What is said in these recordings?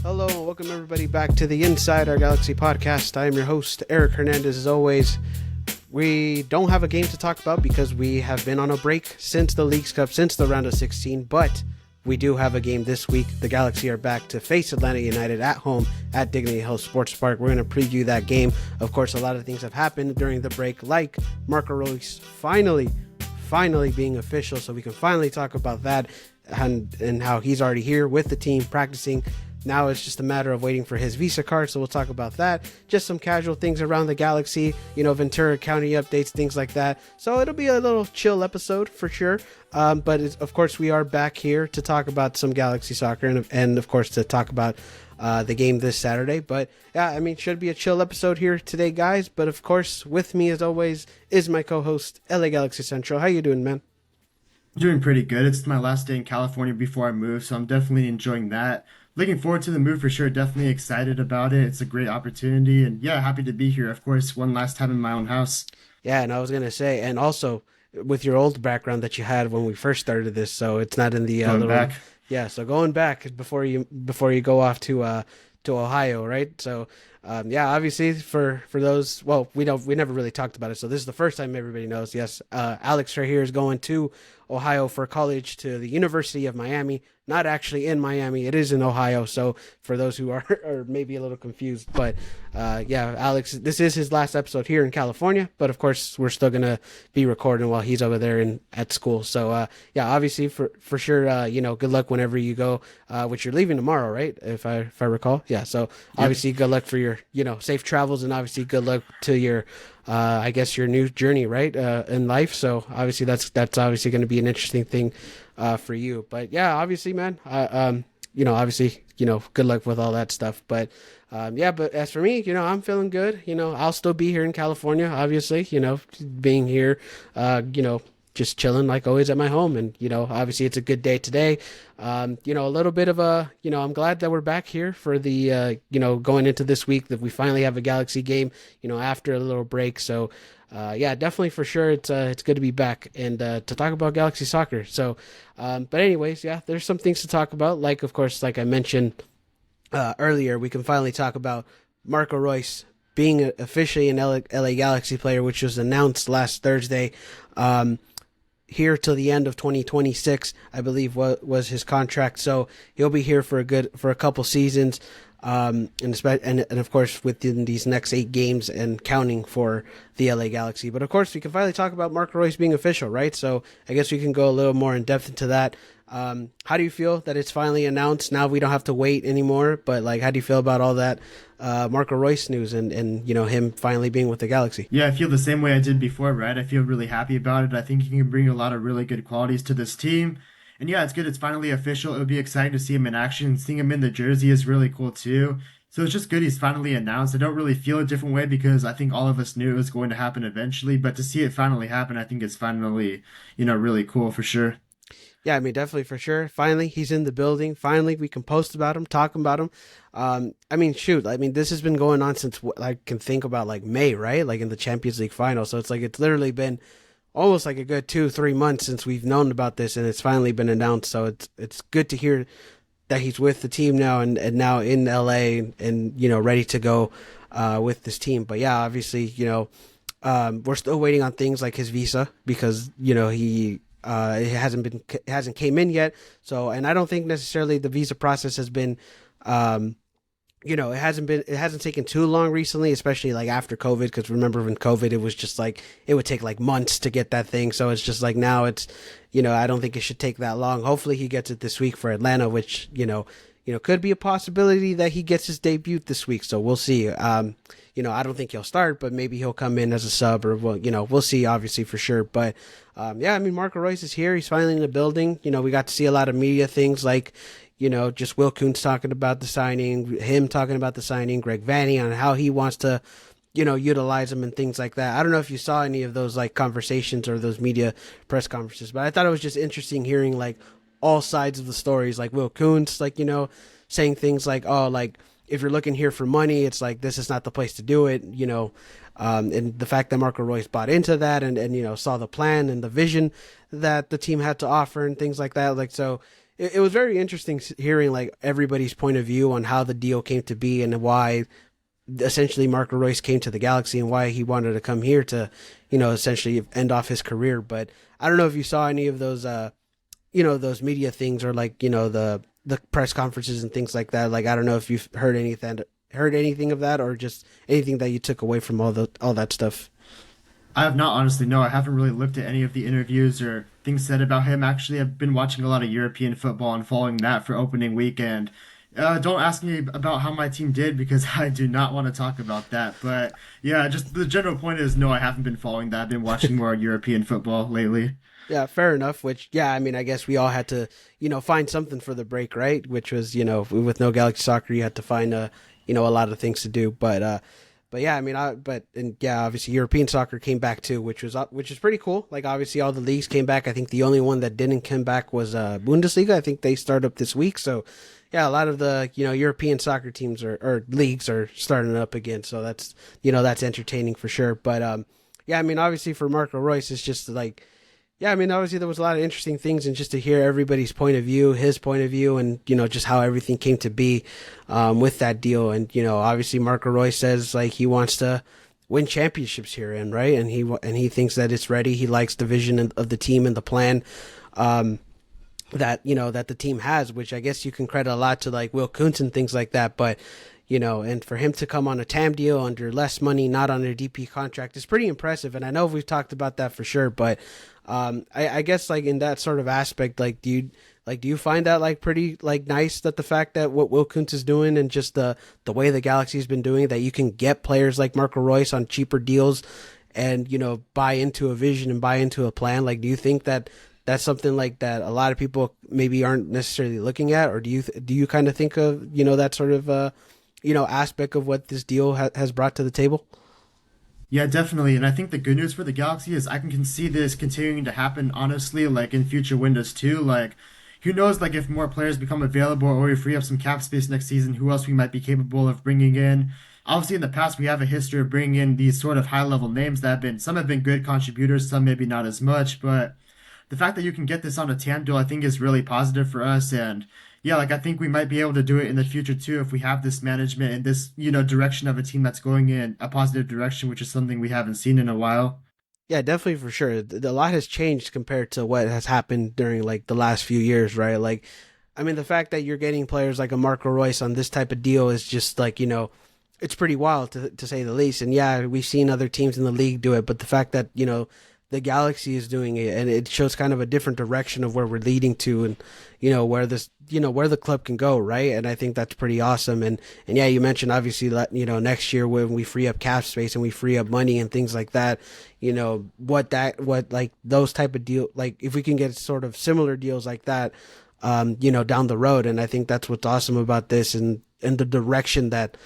Hello and welcome everybody back to the Inside Our Galaxy podcast. I am your host, Eric Hernandez. As always, we don't have a game to talk about because we have been on a break since the Leagues Cup, since the round of 16, but we do have a game this week. The Galaxy are back to face Atlanta United at home at Dignity Health Sports Park. We're going to preview that game. Of course, a lot of things have happened during the break, like Marco Reus finally being official, so we can finally talk about that and how he's already here with the team practicing. Now it's just a matter of waiting for his Visa card, so we'll talk about that. Just some casual things around the Galaxy, Ventura County updates, things like that. So it'll be a little chill episode for sure. But of course, we are back here to talk about some Galaxy soccer and of course, to talk about the game this Saturday. But yeah, should be a chill episode here today, guys. But of course, with me as always is my co-host, LA Galaxy Central. How you doing, man? Doing pretty good. It's my last day in California before I move, so I'm definitely enjoying that. Looking forward to the move for sure. Definitely excited about it. It's a great opportunity, and yeah, happy to be here. Of course, one last time in my own house. Yeah, and I was gonna say, and also with your old background that you had when we first started this, so it's not in the Going little, back. yeah. So going back before you go off to Ohio, right? So yeah, obviously for those, well, we never really talked about it, so this is the first time everybody knows. Yes, Alex right here is going to Ohio for college to the University of Miami. Not actually in Miami, it is in Ohio. So for those who are maybe a little confused, but yeah, Alex, this is his last episode here in California, but of course we're still gonna be recording while he's over there at school. So yeah, obviously for sure, good luck whenever you go, which you're leaving tomorrow, right? If I recall, yeah. So Yep. obviously good luck for your safe travels, and obviously good luck to your I guess your new journey, right, in life. So obviously that's obviously going to be an interesting thing for you. But yeah, obviously, man, obviously, good luck with all that stuff. But yeah, but as for me, I'm feeling good. I'll still be here in California, obviously. Being here, just chilling like always at my home, and obviously it's a good day today. A little bit of a, I'm glad that we're back here for the going into this week, that we finally have a Galaxy game after a little break. So yeah, definitely for sure it's good to be back and to talk about Galaxy soccer. So but anyways, yeah, there's some things to talk about, like of course, like I mentioned earlier, we can finally talk about Marco Reus being officially an LA Galaxy player, which was announced last Thursday. Here till the end of 2026, I believe was his contract. So he'll be here for a couple seasons, and of course within these next 8 games and counting for the LA Galaxy. But of course we can finally talk about Marco Reus being official, right? So I guess we can go a little more in depth into that. How do you feel that it's finally announced? Now we don't have to wait anymore, but like, how do you feel about all that Marco Reus news and him finally being with the Galaxy? Yeah, I feel the same way I did before, right? I feel really happy about it. I think he can bring a lot of really good qualities to this team. And yeah, it's good. It's finally official. It would be exciting to see him in action. Seeing him in the jersey is really cool too. So it's just good he's finally announced. I don't really feel a different way because I think all of us knew it was going to happen eventually. But to see it finally happen, I think it's finally, really cool for sure. Yeah, definitely for sure. Finally, he's in the building. Finally, we can post about him, talk about him. Shoot. This has been going on since I can think about, like May, right? Like in the Champions League final. So it's like it's literally been almost like a good 2-3 months since we've known about this, and it's finally been announced. So it's good to hear that he's with the team now and now in LA and ready to go with this team. But yeah, obviously, we're still waiting on things like his visa because he it hasn't came in yet. So, and I don't think necessarily the visa process has been, it hasn't taken too long recently, especially like after COVID. Because remember when COVID, it was just like it would take like months to get that thing. So it's just like now it's, I don't think it should take that long. Hopefully he gets it this week for Atlanta, which could be a possibility that he gets his debut this week. So we'll see. I don't think he'll start, but maybe he'll come in as a sub, or we'll see, obviously for sure. But yeah, Marco Reus is here. He's finally in the building. We got to see a lot of media things like, just Will Kuntz talking about the signing, him talking about the signing, Greg Vanney on how he wants to, utilize him and things like that. I don't know if you saw any of those like conversations or those media press conferences, but I thought it was just interesting hearing like all sides of the stories, like Will Kuntz, like, saying things like, oh, like, if you're looking here for money, it's like, this is not the place to do it, and the fact that Marco Reus bought into that and saw the plan and the vision that the team had to offer and things like that. Like, so it was very interesting hearing like everybody's point of view on how the deal came to be and why essentially Marco Reus came to the Galaxy and why he wanted to come here to, essentially end off his career. But I don't know if you saw any of those, those media things or like, the press conferences and things like that. Like, I don't know if you've heard anything of that or just anything that you took away from all that stuff. I have not honestly. No, I haven't really looked at any of the interviews or things said about him. Actually, I've been watching a lot of European football and following that for opening weekend. Don't ask me about how my team did because I do not want to talk about that. But yeah, just the general point is no, I haven't been following that. I've been watching more European football lately. Yeah, fair enough. Which, yeah, I mean, I guess we all had to, find something for the break, right? Which was, with no Galaxy Soccer, you had to find, a lot of things to do. But yeah, I mean, and yeah, obviously European soccer came back too, which is pretty cool. Like obviously all the leagues came back. I think the only one that didn't come back was Bundesliga. I think they start up this week. So yeah, a lot of the European soccer teams or leagues are starting up again. So that's entertaining for sure. But yeah, I mean, obviously for Marco Reus, it's just like yeah, I mean, obviously there was a lot of interesting things, and just to hear everybody's point of view, his point of view, and just how everything came to be with that deal. And obviously Marco Reus says like he wants to win championships here, and right, and he thinks that it's ready. He likes the vision of the team and the plan that the team has, which I guess you can credit a lot to like Will Kuntz and things like that, but. And for him to come on a TAM deal under less money, not on a DP contract, is pretty impressive. And I know we've talked about that for sure, but I guess like in that sort of aspect, like do you find that like pretty like nice that the fact that what Will Kuntz is doing and just the way the Galaxy's been doing that you can get players like Marco Reus on cheaper deals and buy into a vision and buy into a plan? Like, do you think that that's something like that a lot of people maybe aren't necessarily looking at, or do you kind of think of that sort of aspect of what this deal has brought to the table? Yeah, definitely. And I think the good news for the Galaxy is I can see this continuing to happen honestly, like in future windows too. Like, who knows, like if more players become available or we free up some cap space next season, who else we might be capable of bringing in. Obviously, in the past, we have a history of bringing in these sort of high level names that some have been good contributors, some maybe not as much. But the fact that you can get this on a TAM deal, I think is really positive for us. And yeah, like I think we might be able to do it in the future too if we have this management and this, direction of a team that's going in a positive direction, which is something we haven't seen in a while. Yeah, definitely for sure. A lot has changed compared to what has happened during like the last few years, right? Like, I mean, the fact that you're getting players like a Marco Reus on this type of deal is just like, it's pretty wild to say the least. And yeah, we've seen other teams in the league do it, but the fact that, the Galaxy is doing it and it shows kind of a different direction of where we're leading to and, where where the club can go, right? And I think that's pretty awesome. And yeah, you mentioned obviously that, next year when we free up cap space and we free up money and things like that, what like those type of deal, like if we can get sort of similar deals like that, down the road. And I think that's what's awesome about this and the direction that,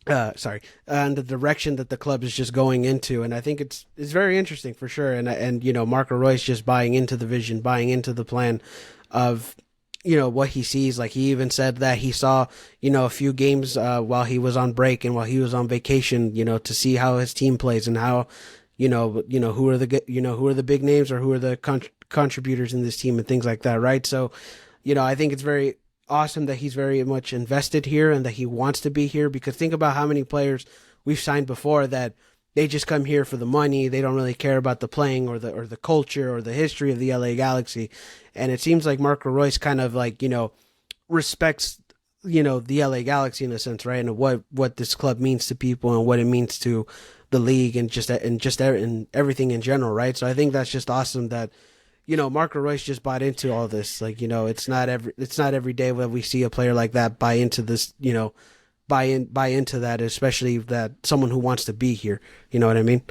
and the direction that the club is just going into, and I think it's very interesting for sure. And Marco Reus just buying into the vision, buying into the plan of what he sees. Like he even said that he saw a few games while he was on break and while he was on vacation, to see how his team plays and how who are the big names or who are the contributors in this team and things like that, right? So I think it's very awesome that he's very much invested here and that he wants to be here, because think about how many players we've signed before that they just come here for the money. They don't really care about the playing or the culture or the history of the LA Galaxy. And it seems like Marco Reus kind of like, respects, the LA Galaxy in a sense, right? And what this club means to people and what it means to the league and and everything in general, right? So I think that's just awesome that Marco Reus just bought into all this. Like, it's not every day when we see a player like that buy into this, buy into that, especially that someone who wants to be here. You know what I mean?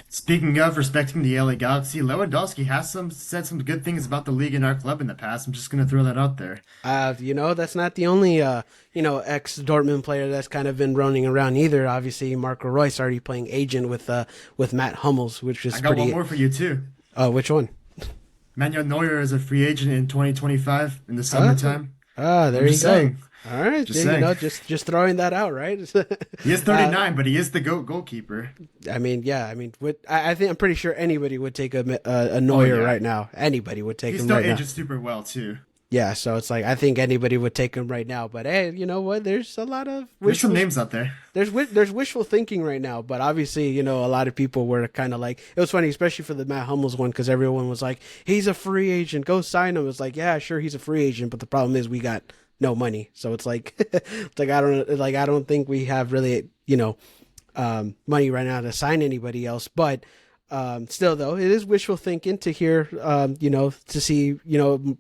Speaking of respecting the LA Galaxy, Lewandowski has said some good things about the league and our club in the past. I'm just gonna throw that out there. That's not the only, ex Dortmund player that's kind of been running around either. Obviously, Marco Reus already playing agent with Matt Hummels, which is I got pretty. one more for you too. Which one? Manuel Neuer is a free agent in 2025 in the Ah, summertime. there I'm you just go. saying. All right, Just saying. just throwing that out, right? He is uh, 39, but he is the goalkeeper. I mean, yeah, I mean, I think I'm pretty sure anybody would take a Oh Neuer yeah. right now. Anybody would take He him still right now. ages super well too. Yeah, so it's like I think anybody would take him right now. But hey, you know what? There's a lot of There's some wishful names out there. there's wishful thinking right now. But obviously, a lot of people were kind of like it was funny, especially for the Matt Hummels one, because everyone was like, "He's a free agent, go sign him." It's like, yeah, sure, he's a free agent, but the problem is we got no money. So it's like, it's like I don't think we have really money right now to sign anybody else. But still, though, it is wishful thinking to hear, to see,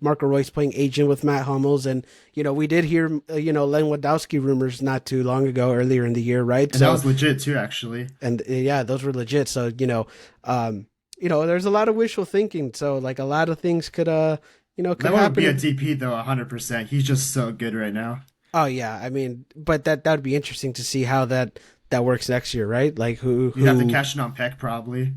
Marco Reus playing agent with Matt Hummels. And, we did hear, Len Wadowski rumors not too long ago, earlier in the year, right? And that So, was legit too, actually. and yeah, those were legit. So, there's a lot of wishful thinking. So, like, a lot of things could That would be a happen. DP though, 100%. He's just so good right now. Oh, yeah. I mean, but that would be interesting to see how that works next year, right? Like, You'd have to who, cash in on Peck probably.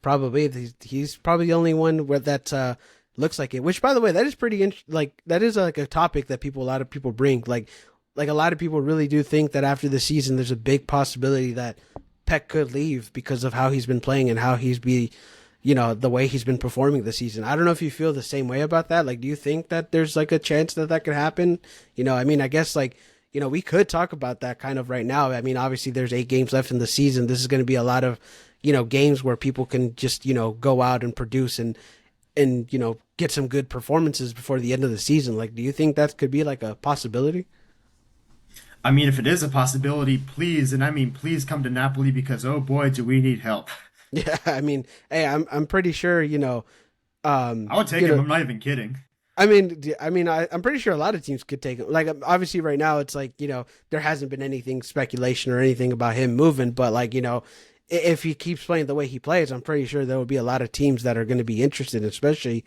probably he's probably the only one where that looks like it. Which, by the way, that is pretty like that is like a topic that a lot of people bring. Like a lot of people really do think that after the season, there's a big possibility that Peck could leave because of how he's been playing and how the way he's been performing this season. I don't know if you feel the same way about that. Like, do you think that there's like a chance that that could happen? I mean, I guess like. We could talk about that kind of right now. I mean, obviously, there's 8 games left in the season. This is going to be a lot of, games where people can just, go out and produce and get some good performances before the end of the season. Like, do you think that could be like a possibility? I mean, if it is a possibility, please, and I mean, please come to Napoli because oh boy, do we need help. Yeah, I mean, hey, I'm pretty sure, um, I would take you him. know, I'm not even kidding. I'm pretty sure a lot of teams could take him. Like, obviously, right now, it's like there hasn't been anything speculation or anything about him moving, but like if he keeps playing the way he plays, I'm pretty sure there will be a lot of teams that are going to be interested, especially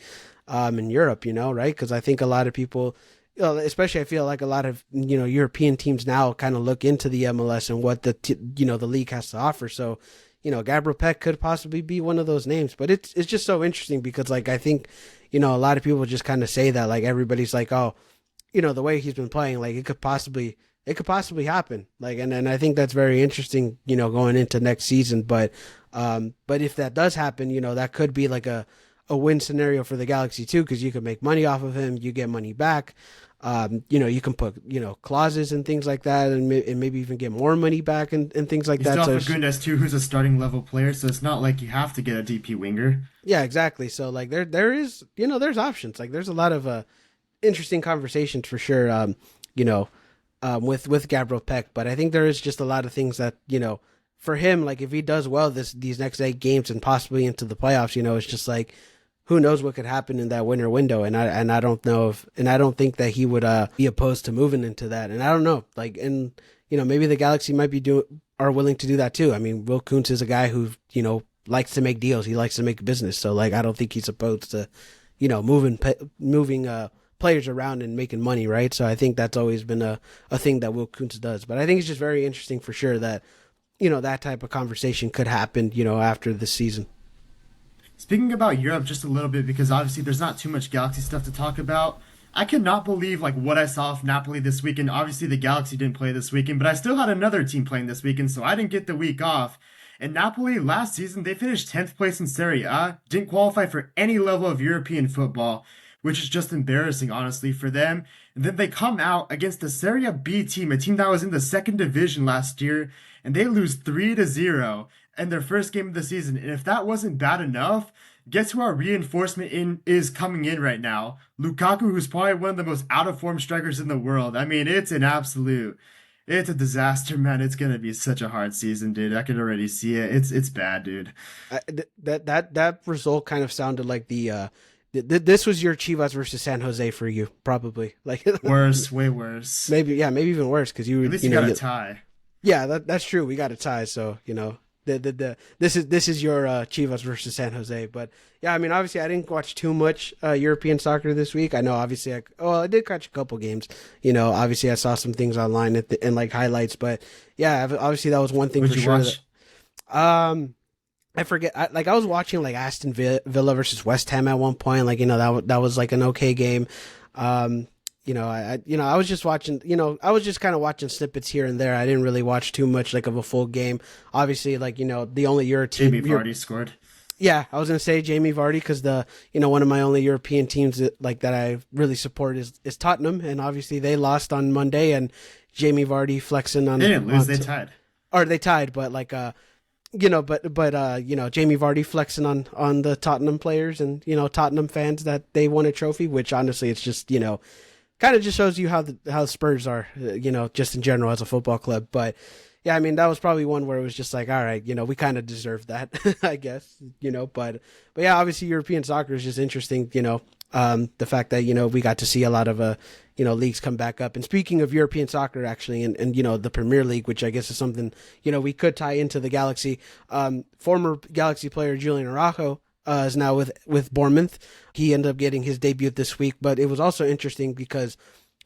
in Europe. Right? Because I think a lot of people, especially I feel like a lot of European teams now kind of look into the MLS and what the league has to offer. So Gabriel Peck could possibly be one of those names. But it's just so interesting because like I think a lot of people just kind of say that like everybody's like, oh, the way he's been playing, like it could possibly happen. Like and I think that's very interesting, going into next season. But if that does happen, that could be like a win scenario for the Galaxy too, because you can make money off of him, you get money back. You can put clauses and things like that, and maybe even get more money back and things like You that. still So have Fagundes too, who's a starting level player, so it's not like you have to get a DP winger. yeah, exactly. So like there is there's options. Like there's a lot of interesting conversations for sure. With Gabriel Peck, but I think there is just a lot of things that for him, like if he does well these next 8 games and possibly into the playoffs, it's just like who knows what could happen in that winter window, and I don't know if and I don't think that he would be opposed to moving into that, and I don't know, like and maybe the Galaxy might be are willing to do that too. I mean, Will Kuntz is a guy who likes to make deals, he likes to make business, so like I don't think he's opposed to moving players around and making money, right? So I think that's always been a thing that Will Kuntz does. But I think it's just very interesting for sure that, that type of conversation could happen, after this season. Speaking about Europe just a little bit, because obviously there's not too much Galaxy stuff to talk about. I cannot believe like what I saw of Napoli this weekend. Obviously the Galaxy didn't play this weekend, but I still had another team playing this weekend, so I didn't get the week off. And Napoli last season they finished 10th place in Serie A, didn't qualify for any level of European football, which is just embarrassing honestly for them. And then they come out against the Serie B team, a team that was in the second division last year, and they lose 3-0 in their first game of the season. And if that wasn't bad enough, guess who our reinforcement in is coming in right now? Lukaku, who's probably one of the most out of form strikers in the world. I mean, it's a disaster, man. It's gonna be such a hard season, dude. I can already see it. It's bad, dude. That result kind of sounded like this was your Chivas versus San Jose for you, probably. Like Worse, way worse. maybe, yeah, maybe even worse because At least you got a tie. yeah, that's true. We got a tie, so this is your Chivas versus San Jose. But yeah, I mean, obviously, I didn't watch too much European soccer this week. I know, obviously, I did catch a couple games. Obviously, I saw some things online and like highlights. But yeah, obviously, that was one thing What'd for you sure. watch? I forget. I was watching like Aston Villa versus West Ham at one point. Like that was like an okay game. Um, I was just watching. I was just kind of watching snippets here and there. I didn't really watch too much like of a full game. Obviously, like the only Jamie Vardy scored. Yeah, I was gonna say Jamie Vardy because one of my only European teams that I really support is Tottenham, and obviously they lost on Monday, and Jamie Vardy flexing They didn't lose, they tied. or they tied, but Jamie Vardy flexing on the Tottenham players and Tottenham fans that they won a trophy, which honestly it's just kind of just shows you how Spurs are, just in general as a football club. But yeah, I mean that was probably one where it was just like, all right, we kind of deserve that, I guess, but yeah, obviously European soccer is just interesting, the fact that we got to see a lot of leagues come back up. And speaking of European soccer, actually, and the Premier League, which I guess is something we could tie into the Galaxy. Former Galaxy player Julian Araujo is now with Bournemouth. He ended up getting his debut this week, but it was also interesting because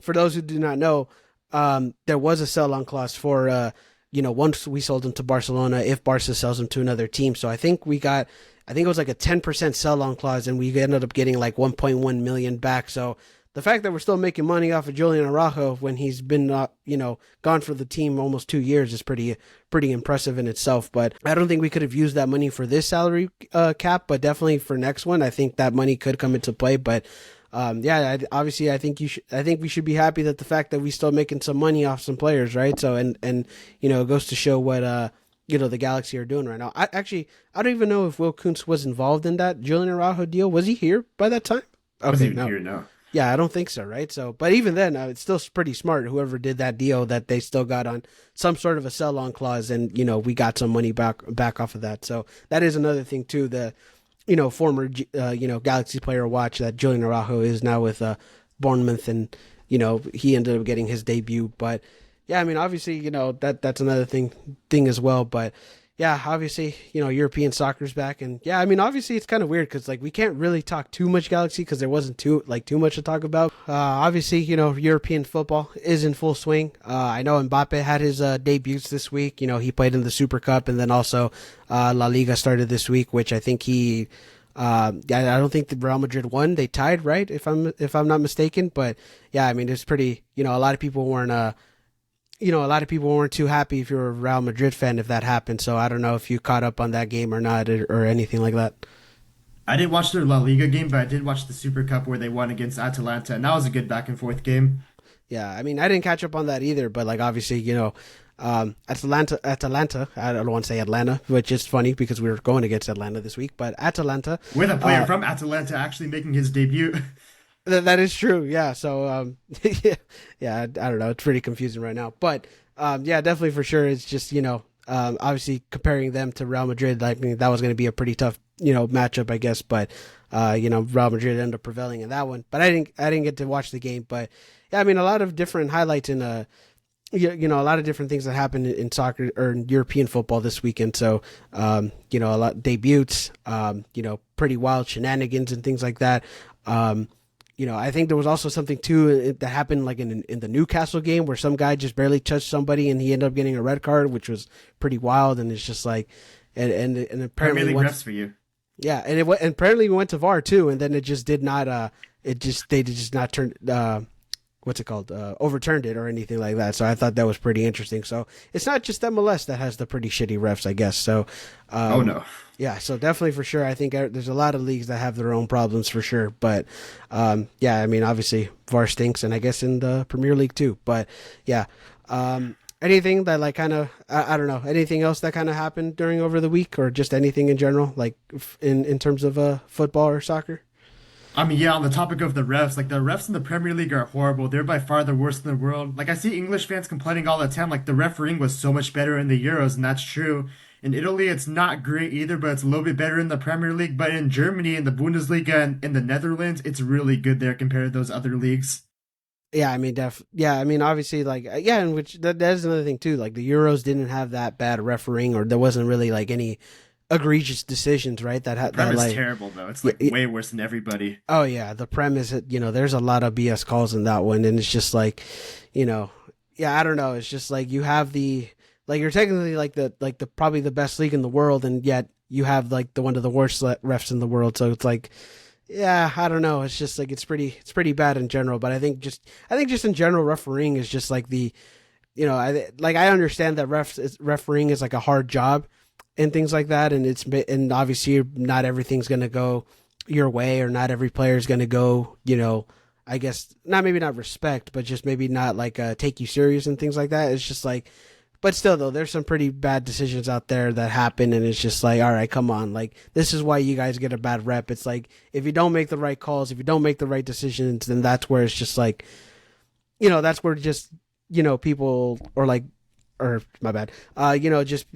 for those who do not know, there was a sell-on clause for once we sold him to Barcelona, if Barca sells him to another team. So I think it was like a 10% sell-on clause, and we ended up getting like 1.1 million back. So the fact that we're still making money off of Julian Araujo when he's been gone for the team almost 2 years is pretty impressive in itself. But I don't think we could have used that money for this salary cap, but definitely for next one, I think that money could come into play. But obviously, I think we should be happy that the fact that we still making some money off some players, right? So and it goes to show what the Galaxy are doing right now. I don't even know if Will Kuntz was involved in that Julian Araujo deal. Was he here by that time? Okay, no. Here, no. Yeah, I don't think so, right? So, but even then, it's still pretty smart. Whoever did that deal, that they still got on some sort of a sell-on clause, and we got some money back off of that. So that is another thing too. The former Galaxy player watch that Julian Araujo is now with Bournemouth, and he ended up getting his debut. But yeah, I mean, obviously, that's another thing as well. But yeah, obviously, European soccer's back, and yeah, I mean, obviously, it's kind of weird because we can't really talk too much Galaxy because there wasn't too much to talk about. Obviously, European football is in full swing. I know Mbappe had his debuts this week. He played in the Super Cup, and then also La Liga started this week, which I think he. I don't think the Real Madrid won. They tied, right? If I'm not mistaken. But yeah, I mean, it's pretty. A lot of people weren't. A lot of people weren't too happy if you're a Real Madrid fan if that happened. So I don't know if you caught up on that game or not, or anything like that. I didn't watch their La Liga game, but I did watch the Super Cup where they won against Atalanta, and that was a good back and forth game. Yeah, I mean, I didn't catch up on that either, but obviously, Atalanta. I don't want to say Atlanta, which is funny because we were going against Atlanta this week, but Atalanta with a player from Atalanta actually making his debut. That is true. Yeah. So, yeah, I don't know. It's pretty confusing right now, but, yeah, definitely for sure. It's just, obviously comparing them to Real Madrid, I mean, that was going to be a pretty tough, matchup, I guess, but, Real Madrid ended up prevailing in that one, but I didn't get to watch the game, but yeah, I mean, a lot of different highlights in, a lot of different things that happened in soccer or in European football this weekend. So, a lot debuts, pretty wild shenanigans and things like that. I think there was also something too that happened in the Newcastle game where some guy just barely touched somebody and he ended up getting a red card, which was pretty wild. And it's just and apparently refs for you. Yeah, and apparently we went to VAR too, and then it just did not. They did just not turn. What's it called? Overturned it or anything like that. So I thought that was pretty interesting. So it's not just MLS that has the pretty shitty refs, I guess. So, oh no. Yeah, so definitely for sure. I think there's a lot of leagues that have their own problems for sure. But yeah, I mean, obviously VAR stinks, and I guess in the Premier League too. But yeah, anything that kind of I don't know, anything else that kind of happened over the week, or just anything in general, in terms of football or soccer. I mean, yeah, on the topic of the refs, the refs in the Premier League are horrible. They're by far the worst in the world. I see English fans complaining all the time, the refereeing was so much better in the Euros, and that's true. In Italy, it's not great either, but it's a little bit better in the Premier League. But in Germany, in the Bundesliga, and in the Netherlands, it's really good there compared to those other leagues. Yeah, I mean, yeah, I mean, obviously, and which that's another thing too. The Euros didn't have that bad refereeing, or there wasn't really any egregious decisions, right? The Prem is terrible though. It's way worse than everybody. Oh yeah, the Prem is, there's a lot of BS calls in that one, and it's just yeah, I don't know. It's just you have the you're technically the probably the best league in the world, and yet you have the one of the worst refs in the world. So it's yeah, I don't know. It's just it's pretty bad in general. But I think just in general, refereeing is just I understand that refereeing is a hard job. and things like that. And obviously not everything's going to go your way, or not every player is going to go, I guess not, maybe not respect, but just maybe not like take you serious and things like that. It's just like, but still though, there's some pretty bad decisions out there that happen, and it's just like, all right, come on, like this is why you guys get a bad rep. It's like if you don't make the right calls, if you don't make the right decisions, then that's where it's just like, that's where just people, or like, or my bad, just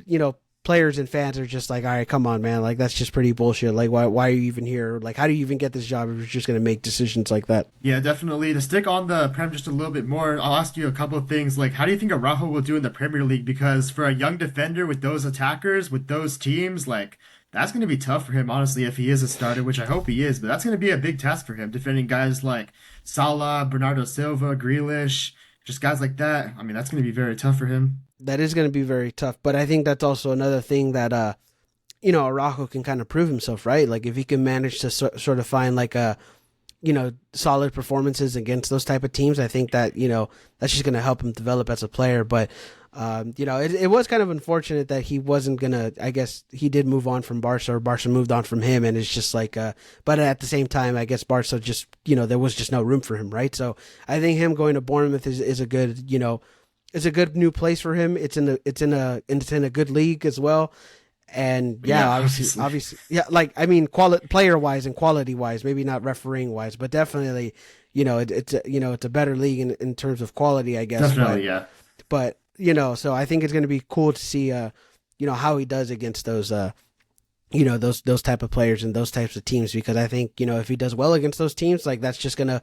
players and fans are just like, all right, come on, man, like that's just pretty bullshit. Like why are you even here? Like how do you even get this job if you're just gonna make decisions like that? Yeah, definitely. To stick on the Prem just a little bit more, I'll ask you a couple of things. Like, how do you think Araujo will do in the Premier League? Because for a young defender with those attackers, with those teams, like, that's going to be tough for him, honestly, if he is a starter, which I hope he is. But that's going to be a big task for him, defending guys like Salah, Bernardo Silva, Grealish, just guys like that. I mean, that's going to be very tough for him. That is going to be very tough, but I think that's also another thing that Araujo can kind of prove himself, right? Like if he can manage to sort of find like a solid performances against those type of teams, I think that that's just going to help him develop as a player. But it was kind of unfortunate that he wasn't gonna. I guess he did move on from Barca, or Barca moved on from him, and it's just like. But at the same time, I guess Barca just there was just no room for him, right? So I think him going to Bournemouth is a good it's a good new place for him. It's in a good league as well. And yeah, obviously, yeah. Like I mean, player wise and quality wise, maybe not refereeing wise, but definitely, it's a better league in terms of quality, I guess. Definitely, yeah. But so I think it's going to be cool to see, how he does against those, those type of players and those types of teams, because I think if he does well against those teams, like that's just gonna,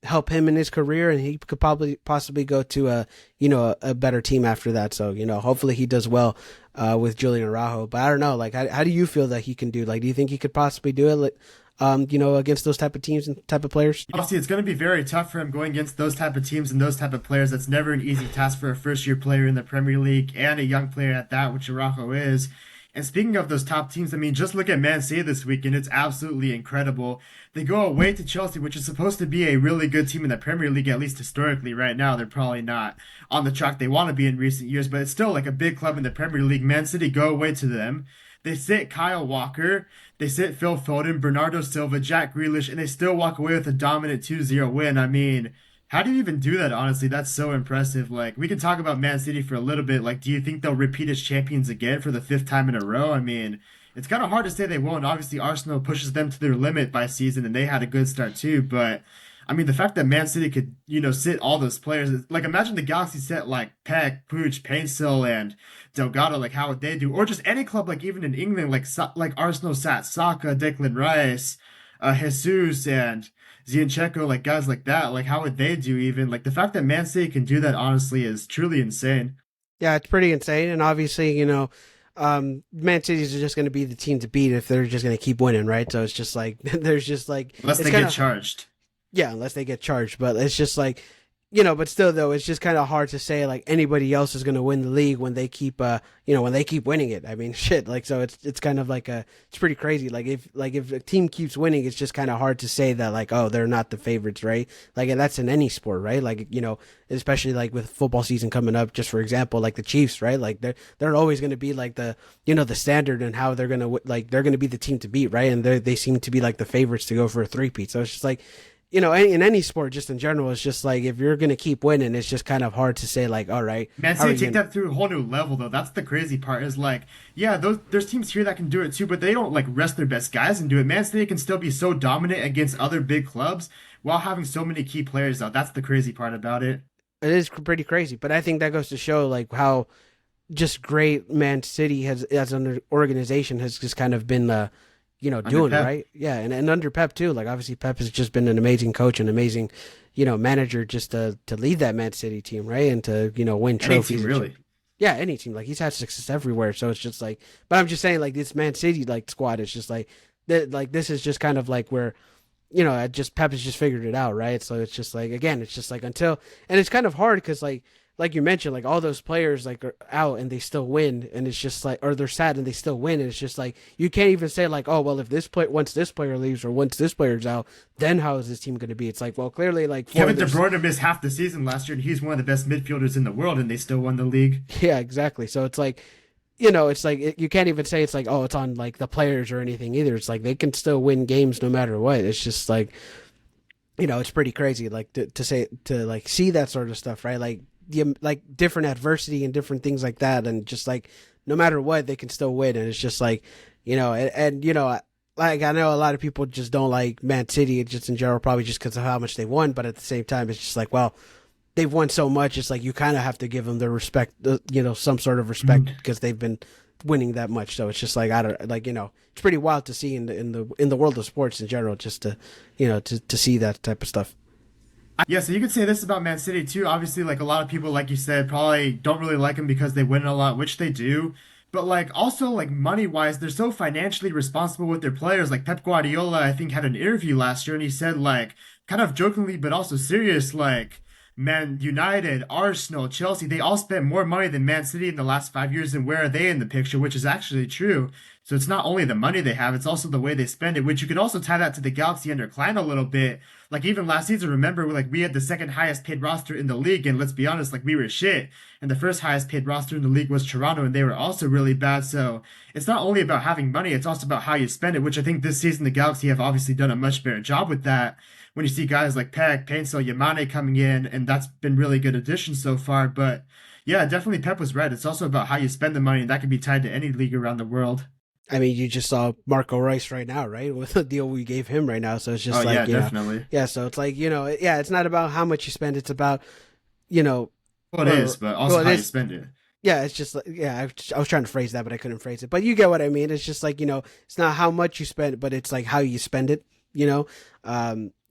help him in his career, and he could probably possibly go to a better team after that. So hopefully he does well with Julian Araujo. But I don't know, like how do you feel that he can do? Like, do you think he could possibly do it? Like, against those type of teams and type of players? Obviously, it's going to be very tough for him going against those type of teams and those type of players. That's never an easy task for a first-year player in the Premier League, and a young player at that, which Araujo is. And speaking of those top teams, I mean, just look at Man City this weekend. It's absolutely incredible. They go away to Chelsea, which is supposed to be a really good team in the Premier League, at least historically. Right now, they're probably not on the track they want to be in recent years, but it's still like a big club in the Premier League. Man City go away to them. They sit Kyle Walker, they sit Phil Foden, Bernardo Silva, Jack Grealish, and they still walk away with a dominant 2-0 win. I mean, how do you even do that, honestly? That's so impressive. Like, we can talk about Man City for a little bit. Like, do you think they'll repeat as champions again for the fifth time in a row? I mean, it's kind of hard to say they won't. Obviously, Arsenal pushes them to their limit by season, and they had a good start too. But, I mean, the fact that Man City could, sit all those players. Like, imagine the Galaxy set, like, Peck, Pooch, Paintsill, and Delgado. Like, how would they do? Or just any club, like, even in England, like Arsenal sat Saka, Declan Rice, Jesus, and Zinchenko, like guys like that, like how would they do even? Like the fact that Man City can do that, honestly, is truly insane. Yeah, it's pretty insane. And obviously, Man City is just going to be the team to beat if they're just going to keep winning, right? So it's just like, there's just like, Unless they get charged. Yeah, unless they get charged. But it's just like, but still though, it's just kind of hard to say like anybody else is going to win the league when they keep, when they keep winning it. I mean, shit. Like, so it's kind of like it's pretty crazy. Like if a team keeps winning, it's just kind of hard to say that like, oh, they're not the favorites, right? Like, and that's in any sport, right? Like, especially like with football season coming up, just for example, like the Chiefs, right? Like they're always going to be like the, the standard and how they're going to, like, they're going to be the team to beat, right? And they seem to be like the favorites to go for a three-peat. So it's just like, in any sport, just in general, it's just like if you're gonna keep winning, it's just kind of hard to say like, all right, Man City take that through a whole new level though. That's the crazy part. Is like, yeah, there's teams here that can do it too, but they don't like rest their best guys and do it. Man City can still be so dominant against other big clubs while having so many key players though. That's the crazy part about it. It is pretty crazy, but I think that goes to show like how just great Man City has as an organization has just kind of been doing Pep. right. Yeah. And under Pep too. Like obviously Pep has just been an amazing coach, an amazing, manager just to lead that Man City team. Right. And to, win trophies. Any team, really. Yeah. Any team. Like he's had success everywhere. So it's just like, but I'm just saying like this Man City like squad is just like that. Like this is just kind of like where, Pep has just figured it out. Right. So it's just like, again, it's just like until, and it's kind of hard because like you mentioned, like all those players like are out and they still win, and it's just like, or they're sad and they still win, and it's just like you can't even say like, oh well, if once this player leaves or once this player's out, then how is this team going to be? It's like, well, clearly like Kevin De Bruyne missed half the season last year, and he's one of the best midfielders in the world, and they still won the league. Yeah, exactly. So it's like, it's like you can't even say it's like, oh, it's on like the players or anything either. It's like they can still win games no matter what. It's just like, it's pretty crazy, like to say, to like see that sort of stuff, right? Like like different adversity and different things like that, and just like no matter what, they can still win. And it's just like, and like I know a lot of people just don't like Man City just in general, probably just because of how much they won. But at the same time, it's just like, well, they've won so much. It's like you kind of have to give them the respect, some sort of respect Mhm. because they've been winning that much. So it's just like I don't like, it's pretty wild to see in the world of sports in general, just to to see that type of stuff. Yeah, so you could say this about Man City too. Obviously, like a lot of people, like you said, probably don't really like them because they win a lot, which they do. But like also like money wise, they're so financially responsible with their players. Like Pep Guardiola, I think had an interview last year and he said like kind of jokingly but also serious, like Man United, Arsenal, Chelsea, they all spent more money than Man City in the last 5 years, and where are they in the picture? Which is actually true. So it's not only the money they have, it's also the way they spend it, which you could also tie that to the Galaxy under Klein a little bit. Like even last season, remember, like we had the second highest paid roster in the league, and let's be honest, like we were shit. And the first highest paid roster in the league was Toronto, and they were also really bad. So it's not only about having money, it's also about how you spend it, which I think this season the Galaxy have obviously done a much better job with that. When you see guys like Peck, Paintsel, Yamane coming in, and that's been really good additions so far. But yeah, definitely Pep was right. It's also about how you spend the money, and that can be tied to any league around the world. I mean, you just saw Marco Reus right now, right? With the deal we gave him right now. So it's Oh just yeah, like, definitely. yeah. So it's like, yeah, it's not about how much you spend. It's about, you know, Well, it is, or, but also well, it how you is. spend it. Yeah, it's just like, yeah, I was trying to phrase that, but I couldn't phrase it. But you get what I mean. It's just like, it's not how much you spend, but it's like how you spend it, you know?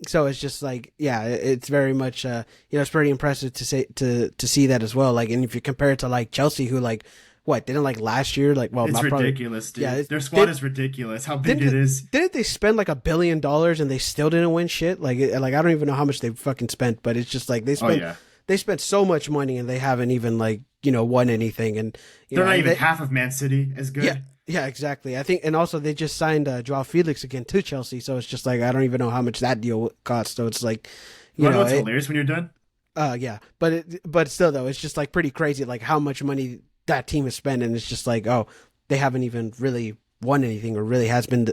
So it's just like, yeah, it's very much, it's pretty impressive to see that as well. Like, and if you compare it to like Chelsea, who like, what, didn't like last year, like, well, It's not probably, ridiculous, yeah, dude. Their squad did, is ridiculous. How big it didn't, is. didn't they spend like $1 billion and they still didn't win shit? Like, like, I don't even know how much they fucking spent, but it's just like Oh yeah. they spent so much money and they haven't even like, won anything. And, They're not and even they, half of Man City as yeah, good. yeah, exactly. I think, and also they just signed Joao Felix again to Chelsea, so it's just like I don't even know how much that deal cost. So it's like, You you wanna know know, what's it, hilarious when you're done? yeah, but still though, it's just like pretty crazy, like how much money that team has spent, and it's just like, oh, they haven't even really won anything, or really has been,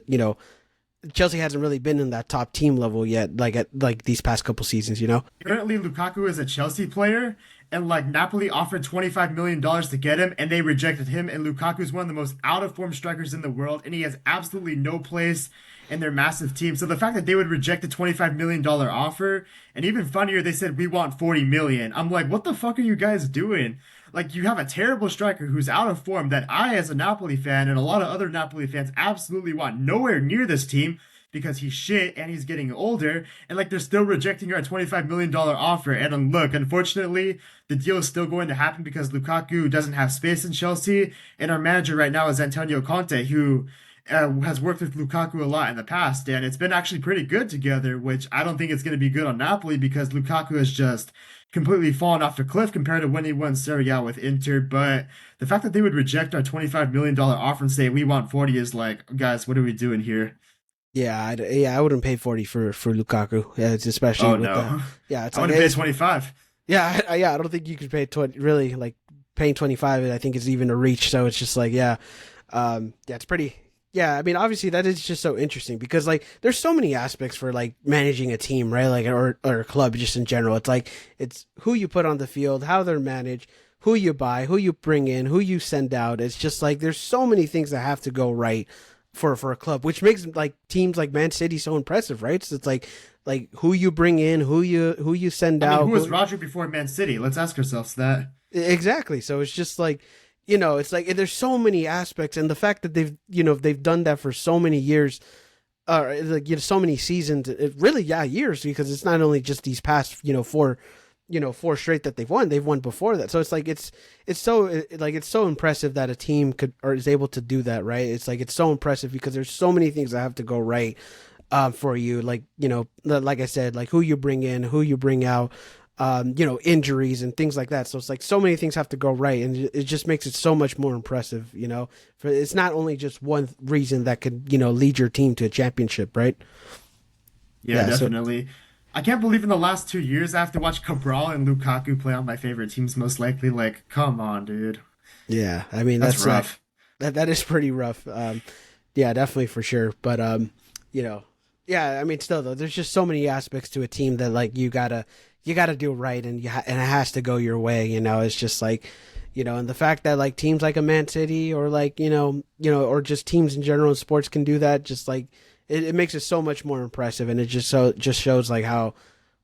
Chelsea hasn't really been in that top team level yet, like at like these past couple seasons. Currently, Lukaku is a Chelsea player, and like Napoli offered $25 million to get him, and they rejected him. And Lukaku is one of the most out of form strikers in the world, and he has absolutely no place in their massive team. So the fact that they would reject a $25 million offer, and even funnier, they said we want 40 million. I'm like, what the fuck are you guys doing? Like you have a terrible striker who's out of form that I, as a Napoli fan, and a lot of other Napoli fans, absolutely want nowhere near this team because he's shit and he's getting older, and like they're still rejecting our $25 million offer. And look, unfortunately, the deal is still going to happen because Lukaku doesn't have space in Chelsea, and our manager right now is Antonio Conte, who has worked with Lukaku a lot in the past, and it's been actually pretty good together. Which I don't think it's going to be good on Napoli because Lukaku has just completely fallen off the cliff compared to when he won Serie A with Inter. But the fact that they would reject our $25 million offer and say we want 40 is like, guys, what are we doing here? Yeah, I wouldn't pay 40 for Lukaku. Yeah, it's especially Oh with no. yeah, it's I like would have paid it's 25. yeah, yeah, I don't think you could pay 20, really, like paying 25. I think is even a reach. So it's just like, yeah, yeah, it's pretty. Yeah, I mean, obviously that is just so interesting because like there's so many aspects for like managing a team, right? Like or a club just in general. It's like it's who you put on the field, how they're managed, who you buy, who you bring in, who you send out. It's just like there's so many things that have to go right for a club, which makes like teams like Man City so impressive, right? So it's like who you bring in, who you send I mean, who out, was Roger before Man City? Let's ask ourselves that. exactly. So it's just like, it's like there's so many aspects, and the fact that they've done that for so many years, like so many seasons, really, yeah, years, because it's not only just these past four straight that they've won before that. So it's like it's so it's so impressive that a team could or is able to do that, right? It's like it's so impressive because there's so many things that have to go right for you, like like I said, like who you bring in, who you bring out, injuries and things like that. So it's like so many things have to go right, and it just makes it so much more impressive. For it's not only just one reason that could lead your team to a championship, right? Yeah, Yeah. So definitely. I can't believe in the last 2 years I have to watch Cabral and Lukaku play on my favorite teams most likely. Like, come on, dude. yeah, I mean That's that's rough. that is pretty rough. Yeah, definitely for sure. But you know, yeah, I mean, still though, there's just so many aspects to a team that like you gotta do right, and and it has to go your way. It's just like, and the fact that like teams like a Man City or like or just teams in general in sports can do that, just like it makes it so much more impressive, and it just shows like how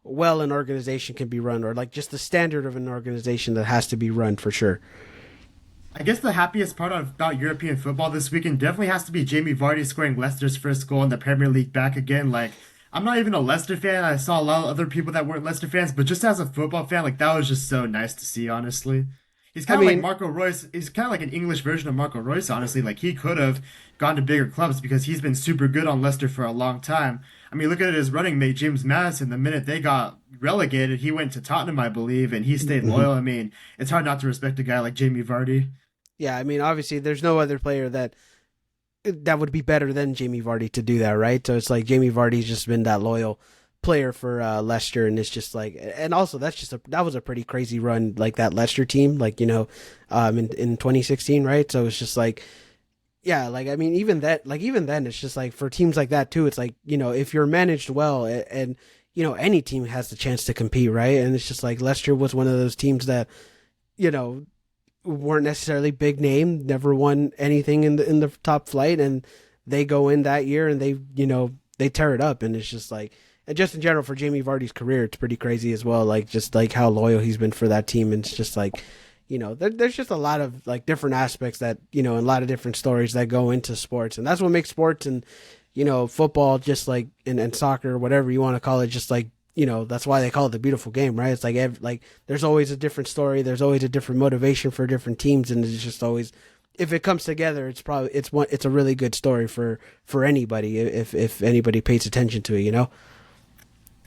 well an organization can be run, or like just the standard of an organization that has to be run for sure. I guess the happiest part about European football this weekend definitely has to be Jamie Vardy scoring Leicester's first goal in the Premier League back again. Like, I'm not even a Leicester fan. I saw a lot of other people that weren't Leicester fans, but just as a football fan, like that was just so nice to see, honestly. He's I kind of like mean, Marco Reus. He's kind of like an English version of Marco Reus, honestly. Like he could have gone to bigger clubs because he's been super good on Leicester for a long time. I mean, look at his running mate James Madison. The minute they got relegated, he went to Tottenham, I believe, and he stayed loyal. I mean, it's hard not to respect a guy like Jamie Vardy. yeah, I mean, obviously, there's no other player that would be better than Jamie Vardy to do that, right? So it's like Jamie Vardy's just been that loyal player for Leicester, and it's just like, and also that was a pretty crazy run, like that Leicester team, like in 2016, right? So it's just like, yeah, like I mean, even then, it's just like for teams like that too. It's like if you're managed well, and any team has the chance to compete, right? And it's just like Leicester was one of those teams that you know weren't necessarily big name, never won anything in the top flight, and they go in that year and they tear it up, and it's just like, and just in general for Jamie Vardy's career, it's pretty crazy as well. Like just like how loyal he's been for that team, and it's just like, there's just a lot of like different aspects that and a lot of different stories that go into sports, and that's what makes sports and football, just like and soccer, whatever you want to call it, just like that's why they call it the beautiful game, right? It's like like there's always a different story, there's always a different motivation for different teams, and it's just always, if it comes together, it's a really good story for anybody if anybody pays attention to it.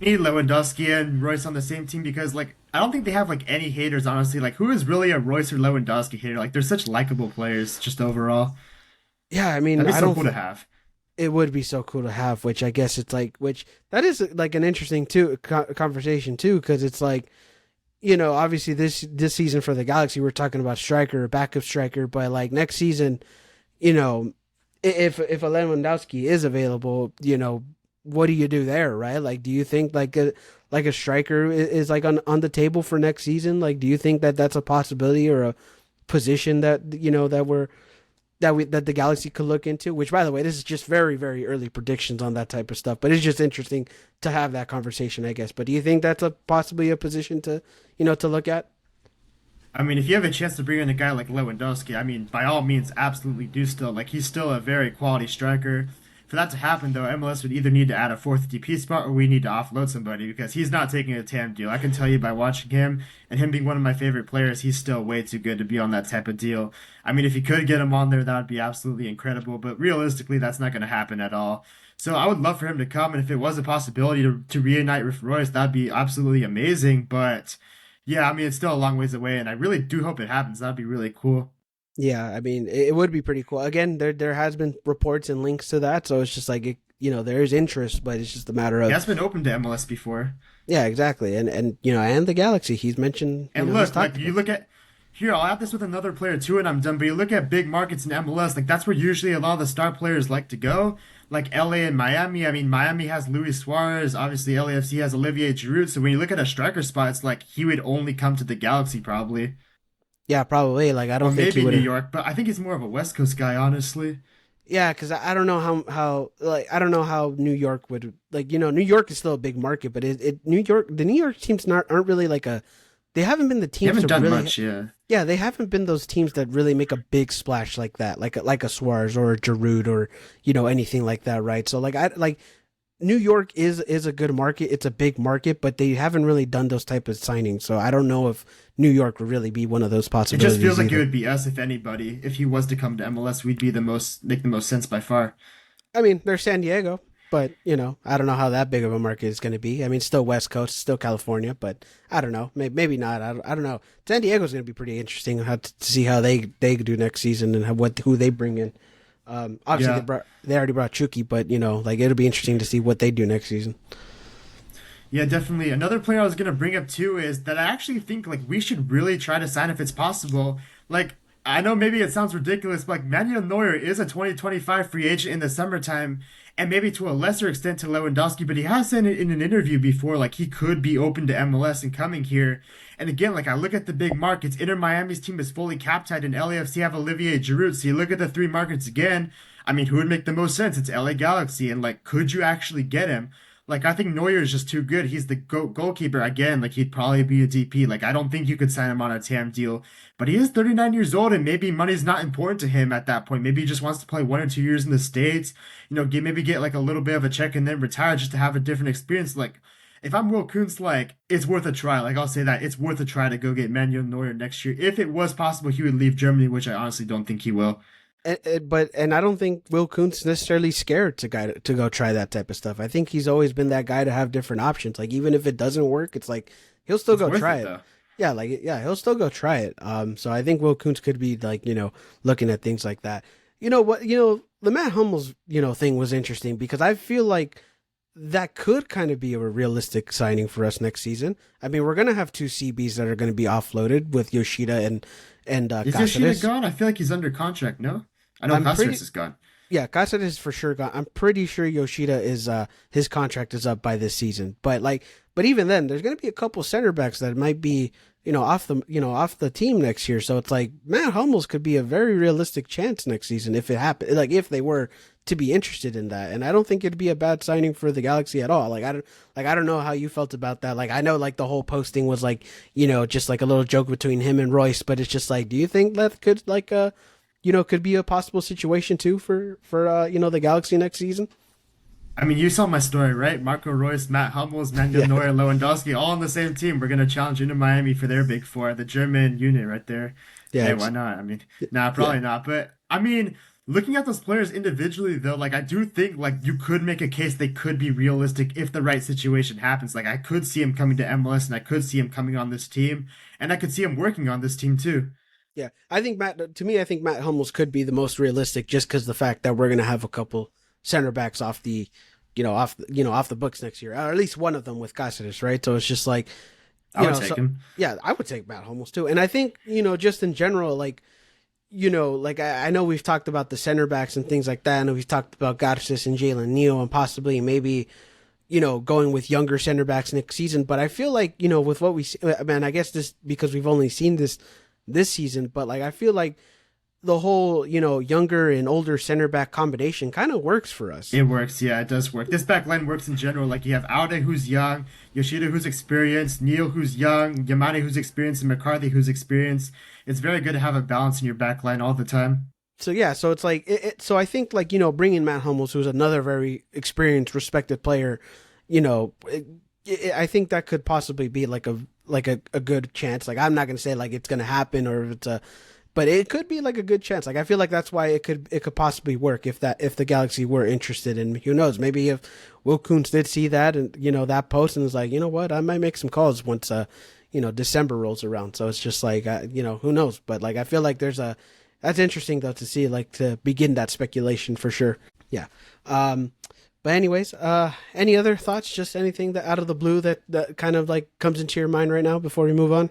Need Lewandowski and Royce on the same team because like I don't think they have like any haters, honestly. Like who is really a Royce or Lewandowski hater? Like they're such likable players just overall. Yeah, I mean, That'd be I so don't. cool to have. It would be so cool to have, which I guess it's like, which that is like an interesting conversation too, because it's like, obviously this season for the Galaxy, we're talking about striker, a backup striker, but like next season, you know, if a Lewandowski is available, what do you do there, right? Like, do you think like a striker is like on the table for next season? Like, do you think that that's a possibility or a position that that the Galaxy could look into? Which, by the way, this is just very, very early predictions on that type of stuff. But it's just interesting to have that conversation, I guess. But do you think that's possibly a position to look at? I mean, if you have a chance to bring in a guy like Lewandowski, I mean, by all means, absolutely do still. Like, he's still a very quality striker. For that to happen, though, MLS would either need to add a fourth DP spot or we need to offload somebody because he's not taking a TAM deal. I can tell you by watching him and him being one of my favorite players, he's still way too good to be on that type of deal. I mean, if you could get him on there, that would be absolutely incredible. But realistically, that's not going to happen at all. So I would love for him to come, and if it was a possibility to reunite with Royce, that'd be absolutely amazing. But yeah, I mean, it's still a long ways away, and I really do hope it happens. That'd be really cool. Yeah, I mean, it would be pretty cool. Again, there has been reports and links to that, so it's just like there is interest, but it's just a matter He of, has been open to MLS before. yeah, exactly, and the Galaxy. He's mentioned, And he's look, talked like you about. look at here, I'll add this with another player too, and I'm done. But you look at big markets in MLS, like that's where usually a lot of the star players like to go. Like LA and Miami. I mean, Miami has Luis Suarez. Obviously, LAFC has Olivier Giroud. So when you look at a striker spot, it's like he would only come to the Galaxy probably, Yeah, probably. Like I or don't think he maybe would New have. York. But I think he's more of a West Coast guy, honestly. Yeah, because I don't know how like I don't know how New York would, like, New York is still a big market, but the New York teams not aren't really like a, they haven't been the They teams haven't to done really, much, yeah. yeah, they haven't been those teams that really make a big splash like that, like a Suarez or a Giroud or anything like that, right? So like I like New York is a good market. It's a big market, but they haven't really done those type of signings. So I don't know if New York would really be one of those It just feels possibilities like it either. would be us if anybody. If he was to come to MLS, we'd be the most make the most sense by far. I mean, there's San Diego, but I don't know how that big of a market is going to be. I mean, still West Coast, still California, but I don't know. Maybe not. I don't know. San Diego's going to be pretty interesting how to see how they do next season and who they bring in. Obviously Yeah. they already brought Chucky, but like it'll be interesting to see what they do next season. Yeah, definitely. Another player I was gonna bring up too is that I actually think like we should really try to sign if it's possible. Like I know maybe it sounds ridiculous, but like Manuel Neuer is a 2025 free agent in the summertime, and maybe to a lesser extent to Lewandowski, but he has said in an interview before, like he could be open to MLS and coming here. And again, like I look at the big markets, Inter Miami's team is fully captied, and LAFC have Olivier Giroud. So you look at the three markets again. I mean, who would make the most sense? It's LA Galaxy, and like, could you actually get him? Like, I think Neuer is just too good. He's the goalkeeper again. Like, he'd probably be a DP. Like, I don't think you could sign him on a TAM deal. But he is 39 years old, and maybe money's not important to him at that point. Maybe he just wants to play 1 or 2 years in the States. Maybe get like a little bit of a check and then retire just to have a different experience. Like, if I'm Will Kuntz, like, it's worth a try. Like, I'll say that. It's worth a try to go get Manuel Neuer next year. If it was possible, he would leave Germany, which I honestly don't think he will. And I don't think Will Kuntz necessarily scared to go try that type of stuff. I think he's always been that guy to have different options. Like even if it doesn't work, it's like he'll still It's go worth try it, it. though. Yeah, he'll still go try it. So I think Will Kuntz could be like looking at things like that. You know what? The Matt Hummels thing was interesting because I feel like that could kind of be a realistic signing for us next season. I mean, we're gonna have two CBs that are gonna be offloaded with Yoshida and Is Yoshida Cáceres. gone? I feel like he's under contract, no? I know I'm Cáceres pretty is gone. Yeah, Cáceres is for sure gone. I'm pretty sure Yoshida is his contract is up by this season. But even then, there's going to be a couple center backs that might be off the team next year. So it's like Matt Hummels could be a very realistic chance next season if it happened. Like if they were to be interested in that, and I don't think it'd be a bad signing for the Galaxy at all. I don't know how you felt about that. Like I know like the whole posting was like just like a little joke between him and Royce, but it's just like, do you think that could could be a possible situation too for the Galaxy next season. I mean, you saw my story, right? Marco Reus, Matt Hummels, Manuel Yeah, Neuer, Lewandowski, all on the same team. We're gonna challenge Inter Miami for their big four, the German unit right there. yeah, Hey, why not? I mean, nah, yeah, probably not. But I mean, looking at those players individually, though, like I do think like you could make a case they could be realistic if the right situation happens. Like I could see him coming to MLS, and I could see him coming on this team, and I could see him working on this team too. yeah. I think Matt Hummels could be the most realistic, just because the fact that we're gonna have a couple center backs off off the books next year, or at least one of them with Cáceres, right? So it's just like I would take so him. yeah, I would take Matt Hummels too, and I think just in general, like like I know we've talked about the center backs and things like that. I know we've talked about Garces and Jalen Neal and possibly maybe, going with younger center backs next season. But I feel like, with what we see, man, I guess this because we've only seen this season, but like I feel like the whole, younger and older center back combination kind of works for us. It works, yeah, it does work. This back line works in general. Like you have Aude who's young, Yoshida who's experienced, Neil who's young, Yamane who's experienced, and McCarthy who's experienced. It's very good to have a balance in your back line all the time. So yeah, so it's like so I think like bringing Matt Hummels, who's another very experienced, respected player, I think that could possibly be like a good chance. Like I'm not gonna say like it's gonna happen or if it's a, but it could be like a good chance. Like I feel like that's why it could possibly work if the Galaxy were interested. And who knows, maybe if Will Kuntz did see that and that post and was like, what, I might make some calls once December rolls around. So it's just like who knows. But like I feel like that's interesting though to see, like, to begin that speculation for sure. Yeah. But anyways, any other thoughts? Just anything that out of the blue that kind of like comes into your mind right now before we move on?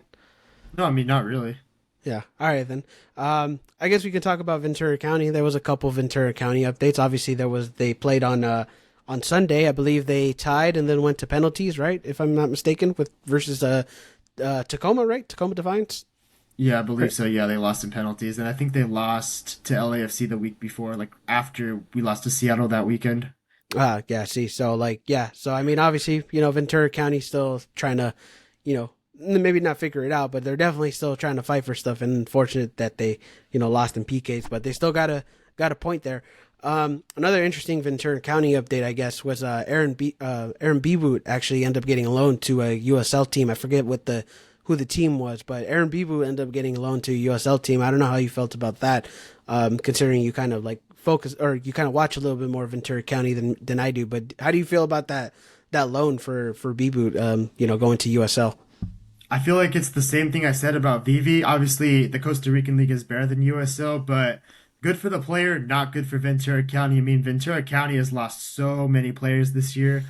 No, I mean, not really. Yeah. All right then. I guess we can talk about Ventura County. There was a couple Ventura County updates. Obviously, they played on Sunday. I believe they tied and then went to penalties, right? If I'm not mistaken, with versus Tacoma, right? Tacoma Defiance. Yeah, I believe Right. so. Yeah, they lost in penalties, and I think they lost to LAFC the week before, like after we lost to Seattle that weekend. Yeah. See, so like, yeah. So I mean, obviously, Ventura County still trying to, maybe not figure it out, but they're definitely still trying to fight for stuff. And unfortunate that they, lost in PKs, but they still got a point there. Another interesting Ventura County update, I guess, was Aaron Beboot actually ended up getting a loan to a USL team. I forget who the team was, but Aaron Beboot ended up getting a loan to a USL team. I don't know how you felt about that, considering you kind of like focus or you kind of watch a little bit more Ventura County than I do. But how do you feel about that loan for Beboot, going to USL? I feel like it's the same thing I said about Vivi. Obviously, the Costa Rican League is better than USL, but good for the player, not good for Ventura County. I mean, Ventura County has lost so many players this year,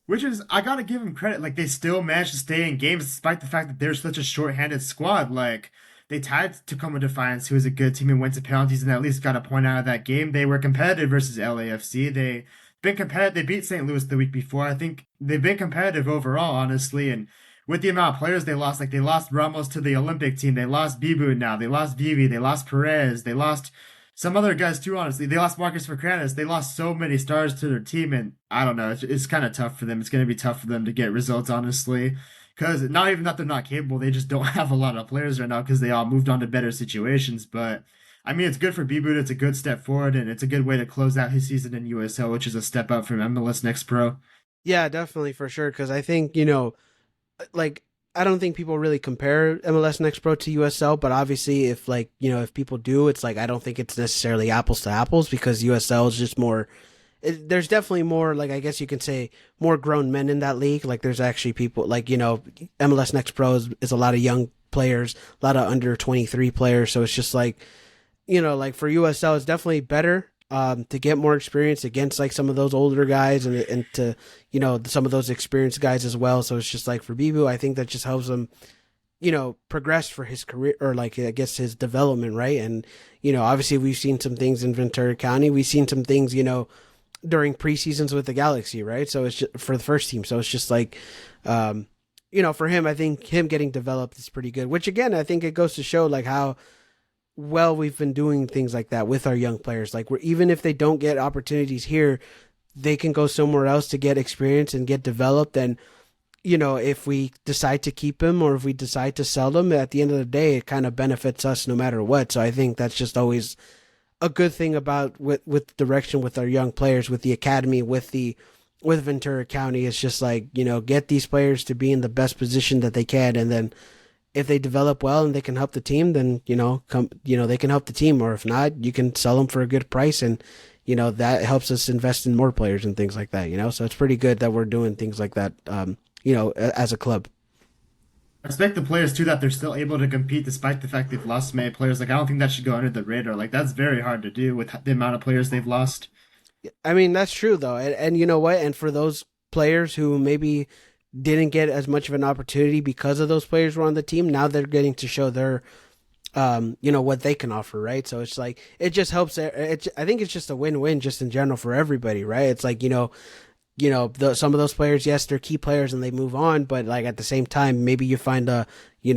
which is, I gotta give them credit. Like, they still managed to stay in games despite the fact that they're such a short-handed squad. Like, They tied Tacoma Defiance, who is a good team, and went to penalties and at least got a point out of that game. They were competitive versus LAFC. They been competitive. They beat St. Louis the week before. I think they've been competitive overall, honestly. And with the amount of players they lost, like they lost Ramos to the Olympic team, they lost Bibu now, they lost Vivi, they lost Perez, they lost some other guys too. Honestly, they lost Marcus Fernandez. They lost so many stars to their team, and I don't know. It's kind of tough for them. It's going to be tough for them to get results, honestly. Because not even that they're not capable, they just don't have a lot of players right now because they all moved on to better situations. But I mean, it's good for Bibu. It's a good step forward, and it's a good way to close out his season in USL, which is a step up from MLS Next Pro. Yeah, definitely for sure. Because I think like I don't think people really compare MLS Next Pro to USL, but obviously if like if people do, it's like I don't think it's necessarily apples to apples because USL is just more. There's definitely more, like I guess you can say, more grown men in that league. Like there's actually people like MLS Next Pro is a lot of young players, a lot of under 23 players. So it's just like like for USL, it's definitely better to get more experience against like some of those older guys and to some of those experienced guys as well. So it's just like for Bibu, I think that just helps him progress for his career or like I guess his development, right? And obviously we've seen some things in Ventura County. We've seen some things during preseasons with the Galaxy, right? So it's just for the first team. So it's just like for him, I think him getting developed is pretty good. Which again, I think it goes to show like how well we've been doing things like that with our young players. Like we're even if they don't get opportunities here, they can go somewhere else to get experience and get developed. And if we decide to keep him or if we decide to sell them, at the end of the day, it kind of benefits us no matter what. So I think that's just always a good thing about with direction with our young players, with the academy, with Ventura County. It's just like get these players to be in the best position that they can, and then if they develop well and they can help the team, then they can help the team. Or if not, you can sell them for a good price, and that helps us invest in more players and things like that. So it's pretty good that we're doing things like that. As a club. I respect the players too that they're still able to compete despite the fact they've lost so many players. Like I don't think that should go under the radar. Like that's very hard to do with the amount of players they've lost. I mean, that's true though, and you know what? And for those players who maybe didn't get as much of an opportunity because of those players were on the team, now they're getting to show their what they can offer, right? So it's like it just helps. I think it's just a win-win just in general for everybody, right? It's like some of those players, yes, they're key players and they move on, but like at the same time, maybe you find a gem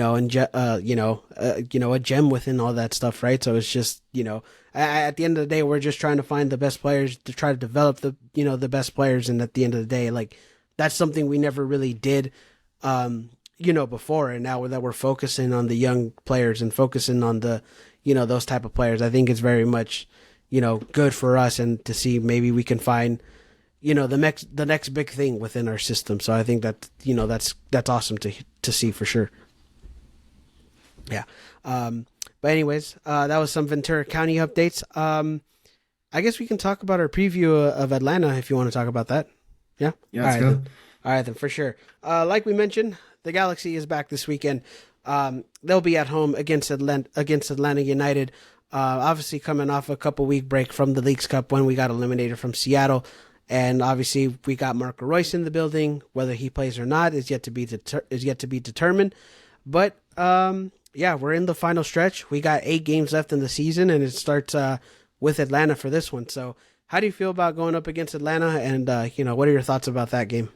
within all that stuff, right? So it's just at the end of the day, we're just trying to find the best players to try to develop the best players, and at the end of the day, like that's something we never really did, before, and now that we're focusing on the young players and focusing on the those type of players, I think it's very much good for us, and to see maybe we can find the next big thing within our system. So I think that that's awesome to see for sure. Yeah. But anyways, that was some Ventura County updates. I guess we can talk about our preview of Atlanta if you want to talk about that. Yeah. Yeah, All let's right. go. All right then, for sure. Like we mentioned, the Galaxy is back this weekend. They'll be at home against Atlanta United. Obviously coming off a couple week break from the Leagues Cup when we got eliminated from Seattle. And obviously, we got Marco Reus in the building. Whether he plays or not is yet to be determined. But yeah, we're in the final stretch. We got 8 games left in the season, and it starts with Atlanta for this one. So, how do you feel about going up against Atlanta? And what are your thoughts about that game?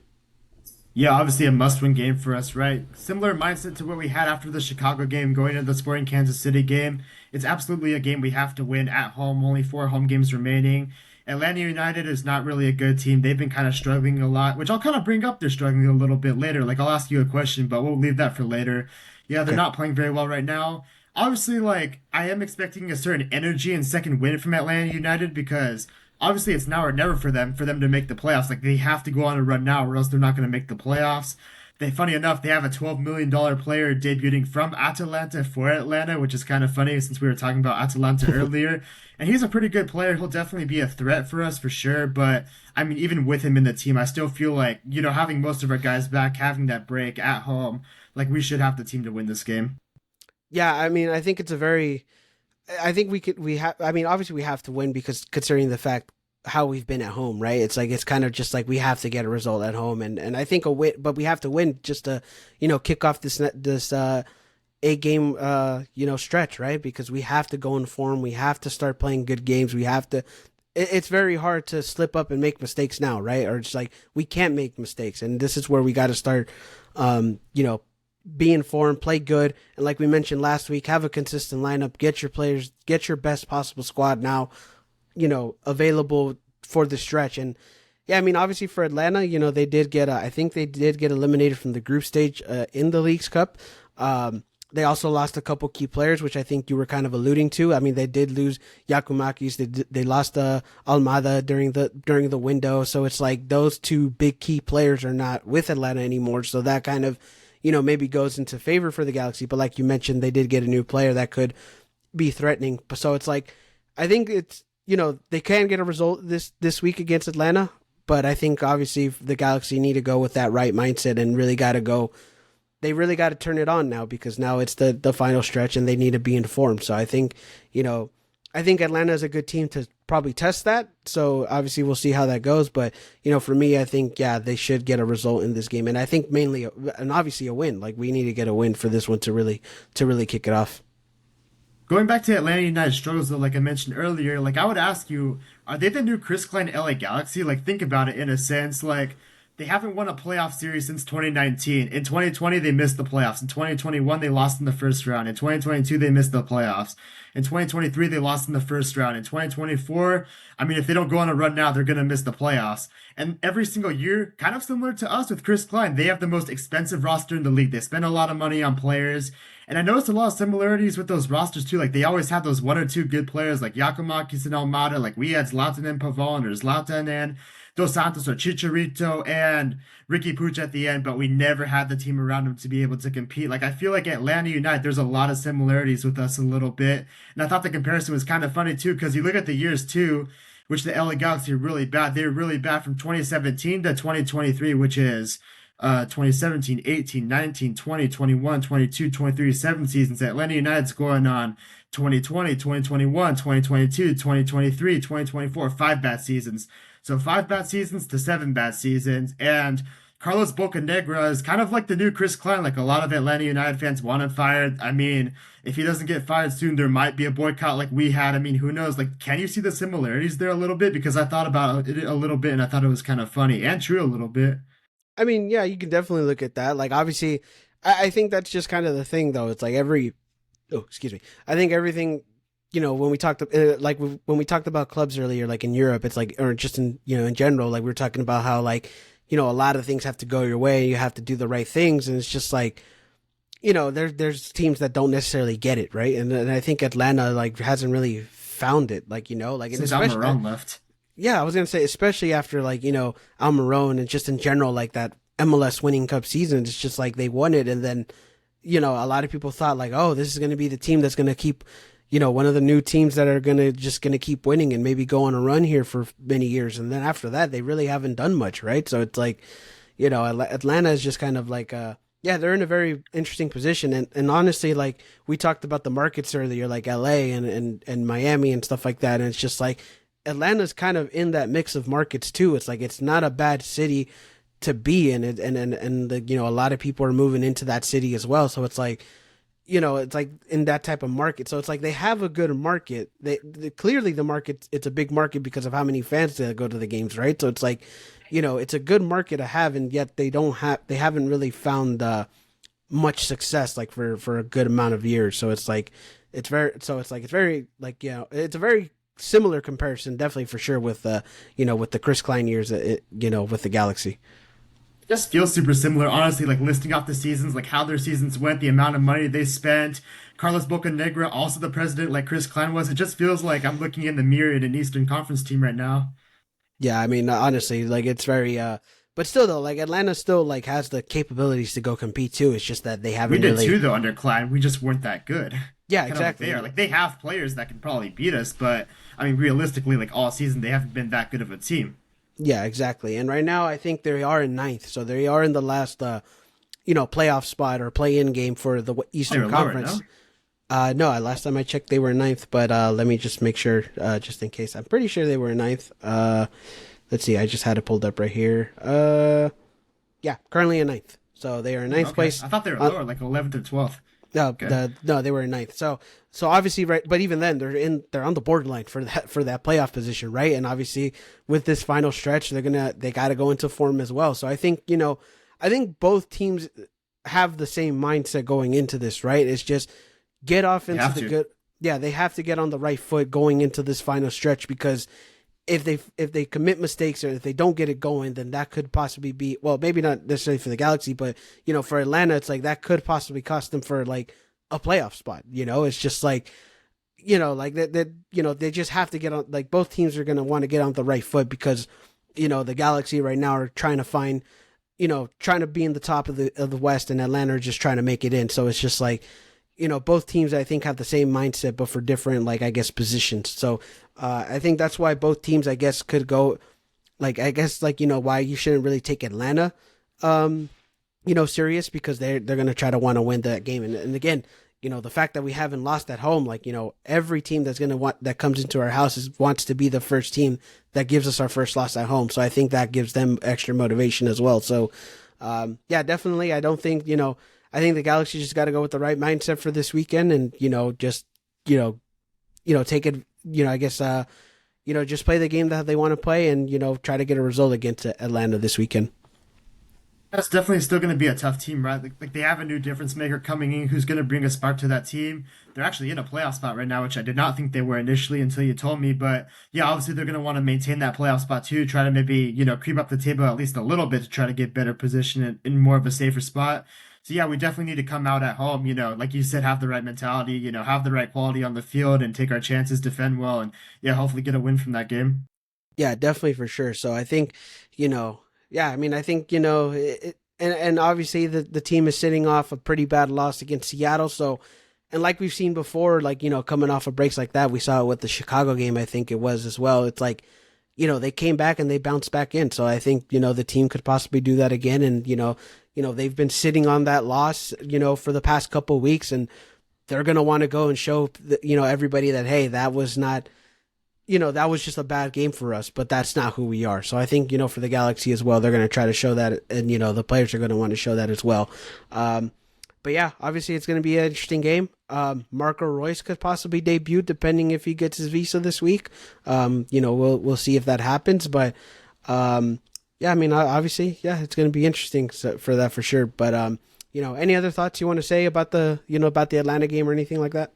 Yeah, obviously a must-win game for us, right? Similar mindset to what we had after the Chicago game, going into the Sporting Kansas City game. It's absolutely a game we have to win at home. Only 4 home games remaining. Atlanta United is not really a good team. They've been kind of struggling a lot, which I'll kind of bring up. They're struggling a little bit later. Like I'll ask you a question, but we'll leave that for later. Yeah, they're Okay. not playing very well right now. Obviously, like I am expecting a certain energy and second win from Atlanta United because obviously it's now or never for them to make the playoffs. Like they have to go on a run now, or else they're not going to make the playoffs. Funny enough, they have a $12 million player debuting from Atalanta for Atlanta, which is kind of funny since we were talking about Atalanta earlier. And he's a pretty good player. He'll definitely be a threat for us for sure. But I mean, even with him in the team, I still feel like, having most of our guys back, having that break at home, like we should have the team to win this game. Yeah, I mean, I think it's a very. I think we have. I mean, obviously we have to win because considering the fact how we've been at home, right? It's like it's kind of just like we have to get a result at home, and I think a win, but we have to win just to kick off this 8 game stretch, right? Because we have to go in form, we have to start playing good games, we have to. It's very hard to slip up and make mistakes now, right? Or it's like we can't make mistakes, and this is where we got to start, you know, be informed, play good, and like we mentioned last week, have a consistent lineup, get your players, get your best possible squad now, available for the stretch. And yeah, I mean, obviously for Atlanta, they did get, I think they did get eliminated from the group stage in the Leagues Cup. They also lost a couple key players, which I think you were kind of alluding to. I mean, they did lose Yakumakis. They lost Almada during the window. So it's like those two big key players are not with Atlanta anymore. So that kind of, maybe goes into favor for the Galaxy. But like you mentioned, they did get a new player that could be threatening. So it's like, I think it's, they can get a result this week against Atlanta. But I think obviously the Galaxy need to go with that right mindset and really got to go. They really got to turn it on now because now it's the final stretch and they need to be informed. So I think, Atlanta is a good team to probably test that. So obviously we'll see how that goes. But, for me, I think, yeah, they should get a result in this game. And I think mainly, and obviously a win. Like we need to get a win for this one to really kick it off. Going back to Atlanta United struggles, though, like I mentioned earlier, like I would ask you, are they the new Chris Klein LA Galaxy? Like, think about it in a sense. Like, they haven't won a playoff series since 2019. In 2020, they missed the playoffs. In 2021, they lost in the first round. In 2022, they missed the playoffs. In 2023, they lost in the first round. In 2024, I mean, if they don't go on a run now, they're going to miss the playoffs. And every single year, kind of similar to us with Chris Klein, they have the most expensive roster in the league. They spend a lot of money on players. And I noticed a lot of similarities with those rosters too. Like they always have those one or two good players like Yakumakis and Almada. Like we had Zlatan and Pavon or Zlatan and Dos Santos or Chicharito and Ricky Puig at the end, but we never had the team around him to be able to compete. Like I feel like Atlanta United, there's a lot of similarities with us a little bit. And I thought the comparison was kind of funny too, because you look at the years too, which the LA Galaxy are really bad. They were really bad from 2017 to 2023, which is 2017, 18, 19, 20, 21, 22, 23, 7 seasons. Atlanta United's going on 2020, 2021, 2022, 2023, 2024, 5 bad seasons. So 5 bad seasons to 7 bad seasons. And Carlos Bocanegra is kind of like the new Chris Klein. Like a lot of Atlanta United fans want him fired. I mean, if he doesn't get fired soon, there might be a boycott like we had. I mean, who knows? Like, can you see the similarities there a little bit? Because I thought about it a little bit and I thought it was kind of funny and true a little bit. I mean, yeah, you can definitely look at that. Like, obviously, I think that's just kind of the thing, though. It's like excuse me. I think everything, when we talked, when we talked about clubs earlier, like in Europe, it's like, or just in general, like we were talking about how, like, a lot of things have to go your way. You have to do the right things. And it's just like, there's teams that don't necessarily get it, right? And I think Atlanta, like, hasn't really found it, like, like, and Since especially, Almiron left. yeah, I was gonna say, especially after like Almiron and just in general like that MLS winning cup season, it's just like they won it, and then a lot of people thought like, oh, this is gonna be the team that's gonna keep, one of the new teams that are gonna keep winning and maybe go on a run here for many years, and then after that they really haven't done much, right? So it's like, Atlanta is just kind of like yeah, they're in a very interesting position, and honestly, like we talked about the markets earlier, like LA and Miami and stuff like that, and it's just like Atlanta's kind of in that mix of markets too. It's like it's not a bad city to be in it, and a lot of people are moving into that city as well. So it's like, it's like in that type of market. So it's like they have a good market. They clearly the market, it's a big market because of how many fans that go to the games, right? So it's like, it's a good market to have, and yet they haven't really found much success like for a good amount of years. So it's like it's very like it's a very similar comparison, definitely for sure with with the Chris Klein years, with the Galaxy. Just feels super similar, honestly, like listing off the seasons, like how their seasons went, the amount of money they spent. Carlos Bocanegra, also the president, like Chris Klein was. It just feels like I'm looking in the mirror at an Eastern Conference team right now. Yeah, I mean, honestly, like it's very but still though, like Atlanta still like has the capabilities to go compete too. It's just that they We haven't did really. too, though, under Klein. We just weren't that good. Yeah, Kind of like exactly. they are. Like they have players that can probably beat us, but I mean, realistically, like all season, they haven't been that good of a team. Yeah, exactly. And right now, I think they are in ninth, so they are in the last playoff spot or play-in game for the They Eastern were lower, Conference. no? No, last time I checked, they were ninth, but let me just make sure, just in case. I'm pretty sure they were ninth. Let's see, I just had it pulled up right here. Yeah, currently in ninth. So they are in ninth Okay. place. I thought they were Uh, lower, like 11th or 12th. No, Okay. they were in ninth. So obviously, right, but even then they're on the borderline for that playoff position, right? And obviously with this final stretch, they got to go into form as well. So I think, I think both teams have the same mindset going into this, right? It's just get off You into have the to. good. Yeah, they have to get on the right foot going into this final stretch, because if they commit mistakes or if they don't get it going, then that could possibly be, well, maybe not necessarily for the Galaxy, but for Atlanta, it's like that could possibly cost them for like a playoff spot. It's just like, like they just have to get on. Like both teams are going to want to get on the right foot, because the Galaxy right now are trying to find, trying to be in the top of the West, and Atlanta are just trying to make it in. So it's just like, both teams I think have the same mindset, but for different, like, I guess, positions. So I think that's why both teams, I guess, could go, like, I guess, like, why you shouldn't really take Atlanta, um, serious, because they're gonna try to want to win that game. And again, the fact that we haven't lost at home, like, every team that comes into our house wants to be the first team that gives us our first loss at home. So I think that gives them extra motivation as well. So yeah, definitely. I don't think, I think the Galaxy just got to go with the right mindset for this weekend, and just you know take it. I guess just play the game that they want to play, and try to get a result against Atlanta this weekend. That's definitely still going to be a tough team, right? Like they have a new difference maker coming in who's going to bring a spark to that team. They're actually in a playoff spot right now, which I did not think they were initially until you told me. But yeah, obviously they're going to want to maintain that playoff spot too, try to maybe, creep up the table at least a little bit to try to get better position in more of a safer spot. So yeah, we definitely need to come out at home, like you said, have the right mentality, have the right quality on the field and take our chances, defend well, and yeah, hopefully get a win from that game. Yeah, definitely, for sure. So I think, yeah, I mean, I think, and obviously the team is sitting off a pretty bad loss against Seattle. So, and like we've seen before, like, coming off of breaks like that, we saw it with the Chicago game, I think it was as well. It's like, they came back and they bounced back in. So I think, the team could possibly do that again. And, they've been sitting on that loss, for the past couple of weeks, and they're going to want to go and show, everybody that, hey, that was not, that was just a bad game for us, but that's not who we are. So I think, for the Galaxy as well, they're going to try to show that, and, the players are going to want to show that as well. But yeah, obviously it's going to be an interesting game. Marco Reus could possibly debut depending if he gets his visa this week. We'll see if that happens, but, yeah, I mean, obviously, yeah, it's going to be interesting for that for sure. But, any other thoughts you want to say about the Atlanta game or anything like that?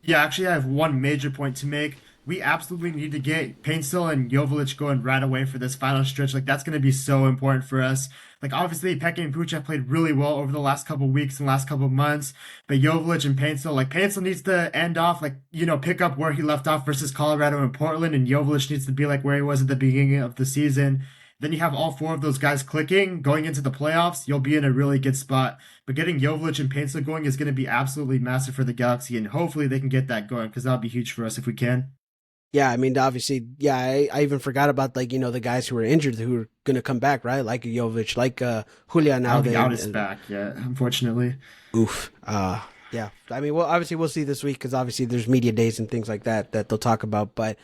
Yeah, actually, I have one major point to make. We absolutely need to get Painstill and Joveljic going right away for this final stretch. Like, that's going to be so important for us. Like, obviously, Peke and Puch have played really well over the last couple weeks and last couple months. But Joveljic and Painstill, like, Painstill needs to end off, like, pick up where he left off versus Colorado and Portland. And Joveljic needs to be like where he was at the beginning of the season. Then you have all four of those guys clicking going into the playoffs. You'll be in a really good spot. But getting Joveljic and Painstill going is going to be absolutely massive for the Galaxy. And hopefully they can get that going because that'll be huge for us if we can. Yeah, I mean, obviously, yeah, I even forgot about, like, the guys who were injured who are going to come back, right? Like Jovic, like Julian I don't think Alde, out is back yet, unfortunately. oof. Yeah, I mean, well, obviously we'll see this week, because obviously there's media days and things like that they'll talk about. But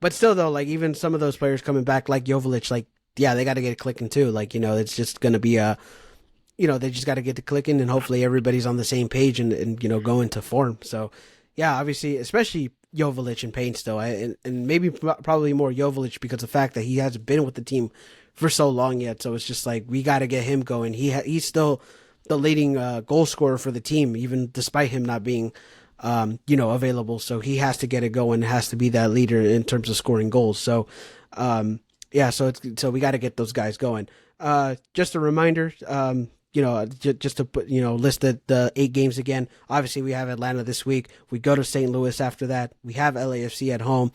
still, though, like, even some of those players coming back, like Jovic, like, yeah, they got to get it clicking too. Like, it's just going to be they just got to get to clicking, and hopefully everybody's on the same page, and go into form. So, yeah, obviously, especially Joveljic and Payne still, and maybe probably more Joveljic, because of the fact that he hasn't been with the team for so long yet. So it's just like we got to get him going. He's still the leading goal scorer for the team, even despite him not being available. So he has to get it going. It has to be that leader in terms of scoring goals. So yeah, so we got to get those guys going. Just a reminder, just to put, list the 8 games again. Obviously, we have Atlanta this week. We go to St. Louis after that. We have LAFC at home.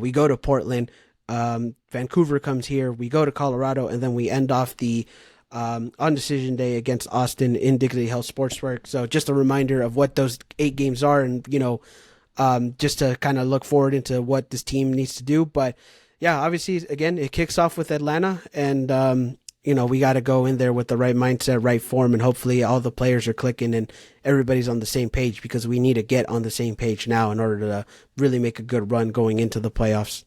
We go to Portland. Vancouver comes here. We go to Colorado, and then we end off the on decision day against Austin in Dignity Health Sportswork. So just a reminder of what those 8 games are, and just to kind of look forward into what this team needs to do. But yeah, obviously, again, it kicks off with Atlanta, and we got to go in there with the right mindset, right form, and hopefully all the players are clicking and everybody's on the same page, because we need to get on the same page now in order to really make a good run going into the playoffs.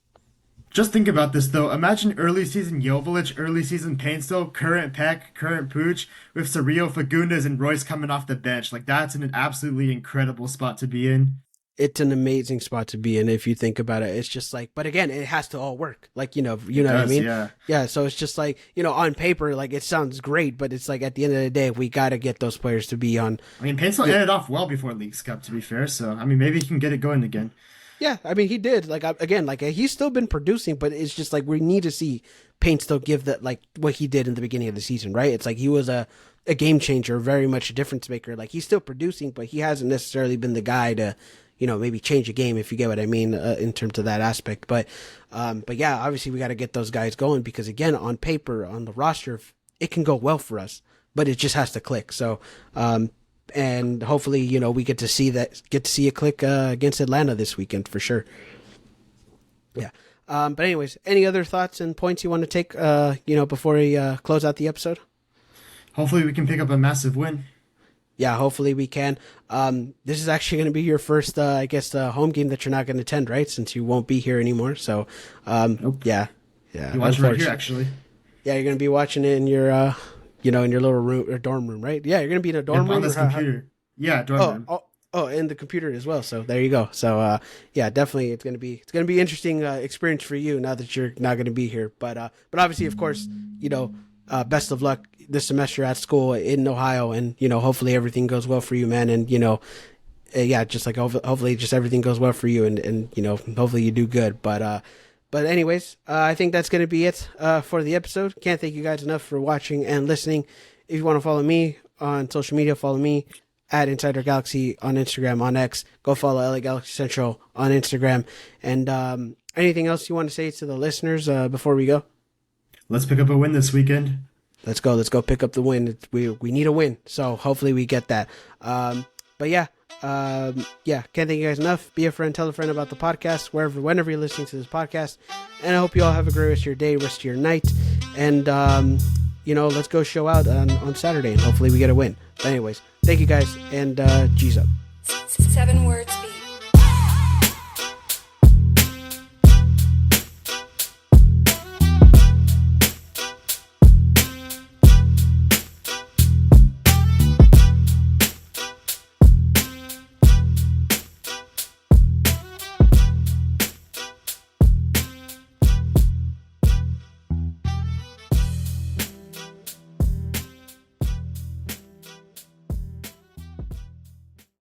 Just think about this though. Imagine early season Joveljic, early season Painstill, current Peck, current Pooch, with Cerrillo, Fagundes, and Royce coming off the bench. Like that's an absolutely incredible spot to be in. It's an amazing spot to be in if you think about it. It's just like, but again, it has to all work. Like, you It know what I does, mean? yeah. Yeah. So it's just like, on paper, like it sounds great, but it's like at the end of the day, we got to get those players to be on. I mean, Painstill Yeah. ended off well before Leagues Cup, to be fair. So I mean, maybe he can get it going again. Yeah. I mean, he did. Like, again, like he's still been producing, but it's just like we need to see Paint still give that, like what he did in the beginning of the season, right? It's like he was a game changer, very much a difference maker. Like he's still producing, but he hasn't necessarily been the guy to, maybe change a game, if you get what I mean, in terms of that aspect. But yeah, obviously we got to get those guys going because again, on paper, on the roster, it can go well for us, but it just has to click. So, and hopefully, we get to see a click against Atlanta this weekend for sure. Yeah. But anyways, any other thoughts and points you want to take, before we close out the episode? Hopefully, we can pick up a massive win. Yeah, hopefully we can. This is actually going to be your first, I guess, home game that you're not going to attend, right? Since you won't be here anymore. So, Nope. yeah. You watch it right here, actually. Yeah, you're going to be watching it in your, in your little room or dorm room, right? Yeah, you're going to be in a dorm room. On this computer. Yeah, dorm room. And the computer as well. So there you go. So, yeah, definitely it's going to be interesting experience for you now that you're not going to be here. But obviously, of course, best of luck this semester at school in Ohio, and hopefully everything goes well for you, man. And yeah, just like hopefully just everything goes well for you, and hopefully you do good. But anyways, I think that's gonna be it for the episode. Can't thank you guys enough for watching and listening. If you want to follow me on social media, follow me at Insider Galaxy on Instagram, on X. Go follow LA Galaxy Central on Instagram. And anything else you want to say to the listeners before we go? Let's pick up a win this weekend. Let's go pick up the win. We need a win, so hopefully we get that. But yeah, can't thank you guys enough. Be a friend, tell a friend about the podcast, whenever you're listening to this podcast. And I hope you all have a great rest of your day, rest of your night. And, let's go show out on Saturday, and hopefully we get a win. But anyways, thank you guys, and G's up.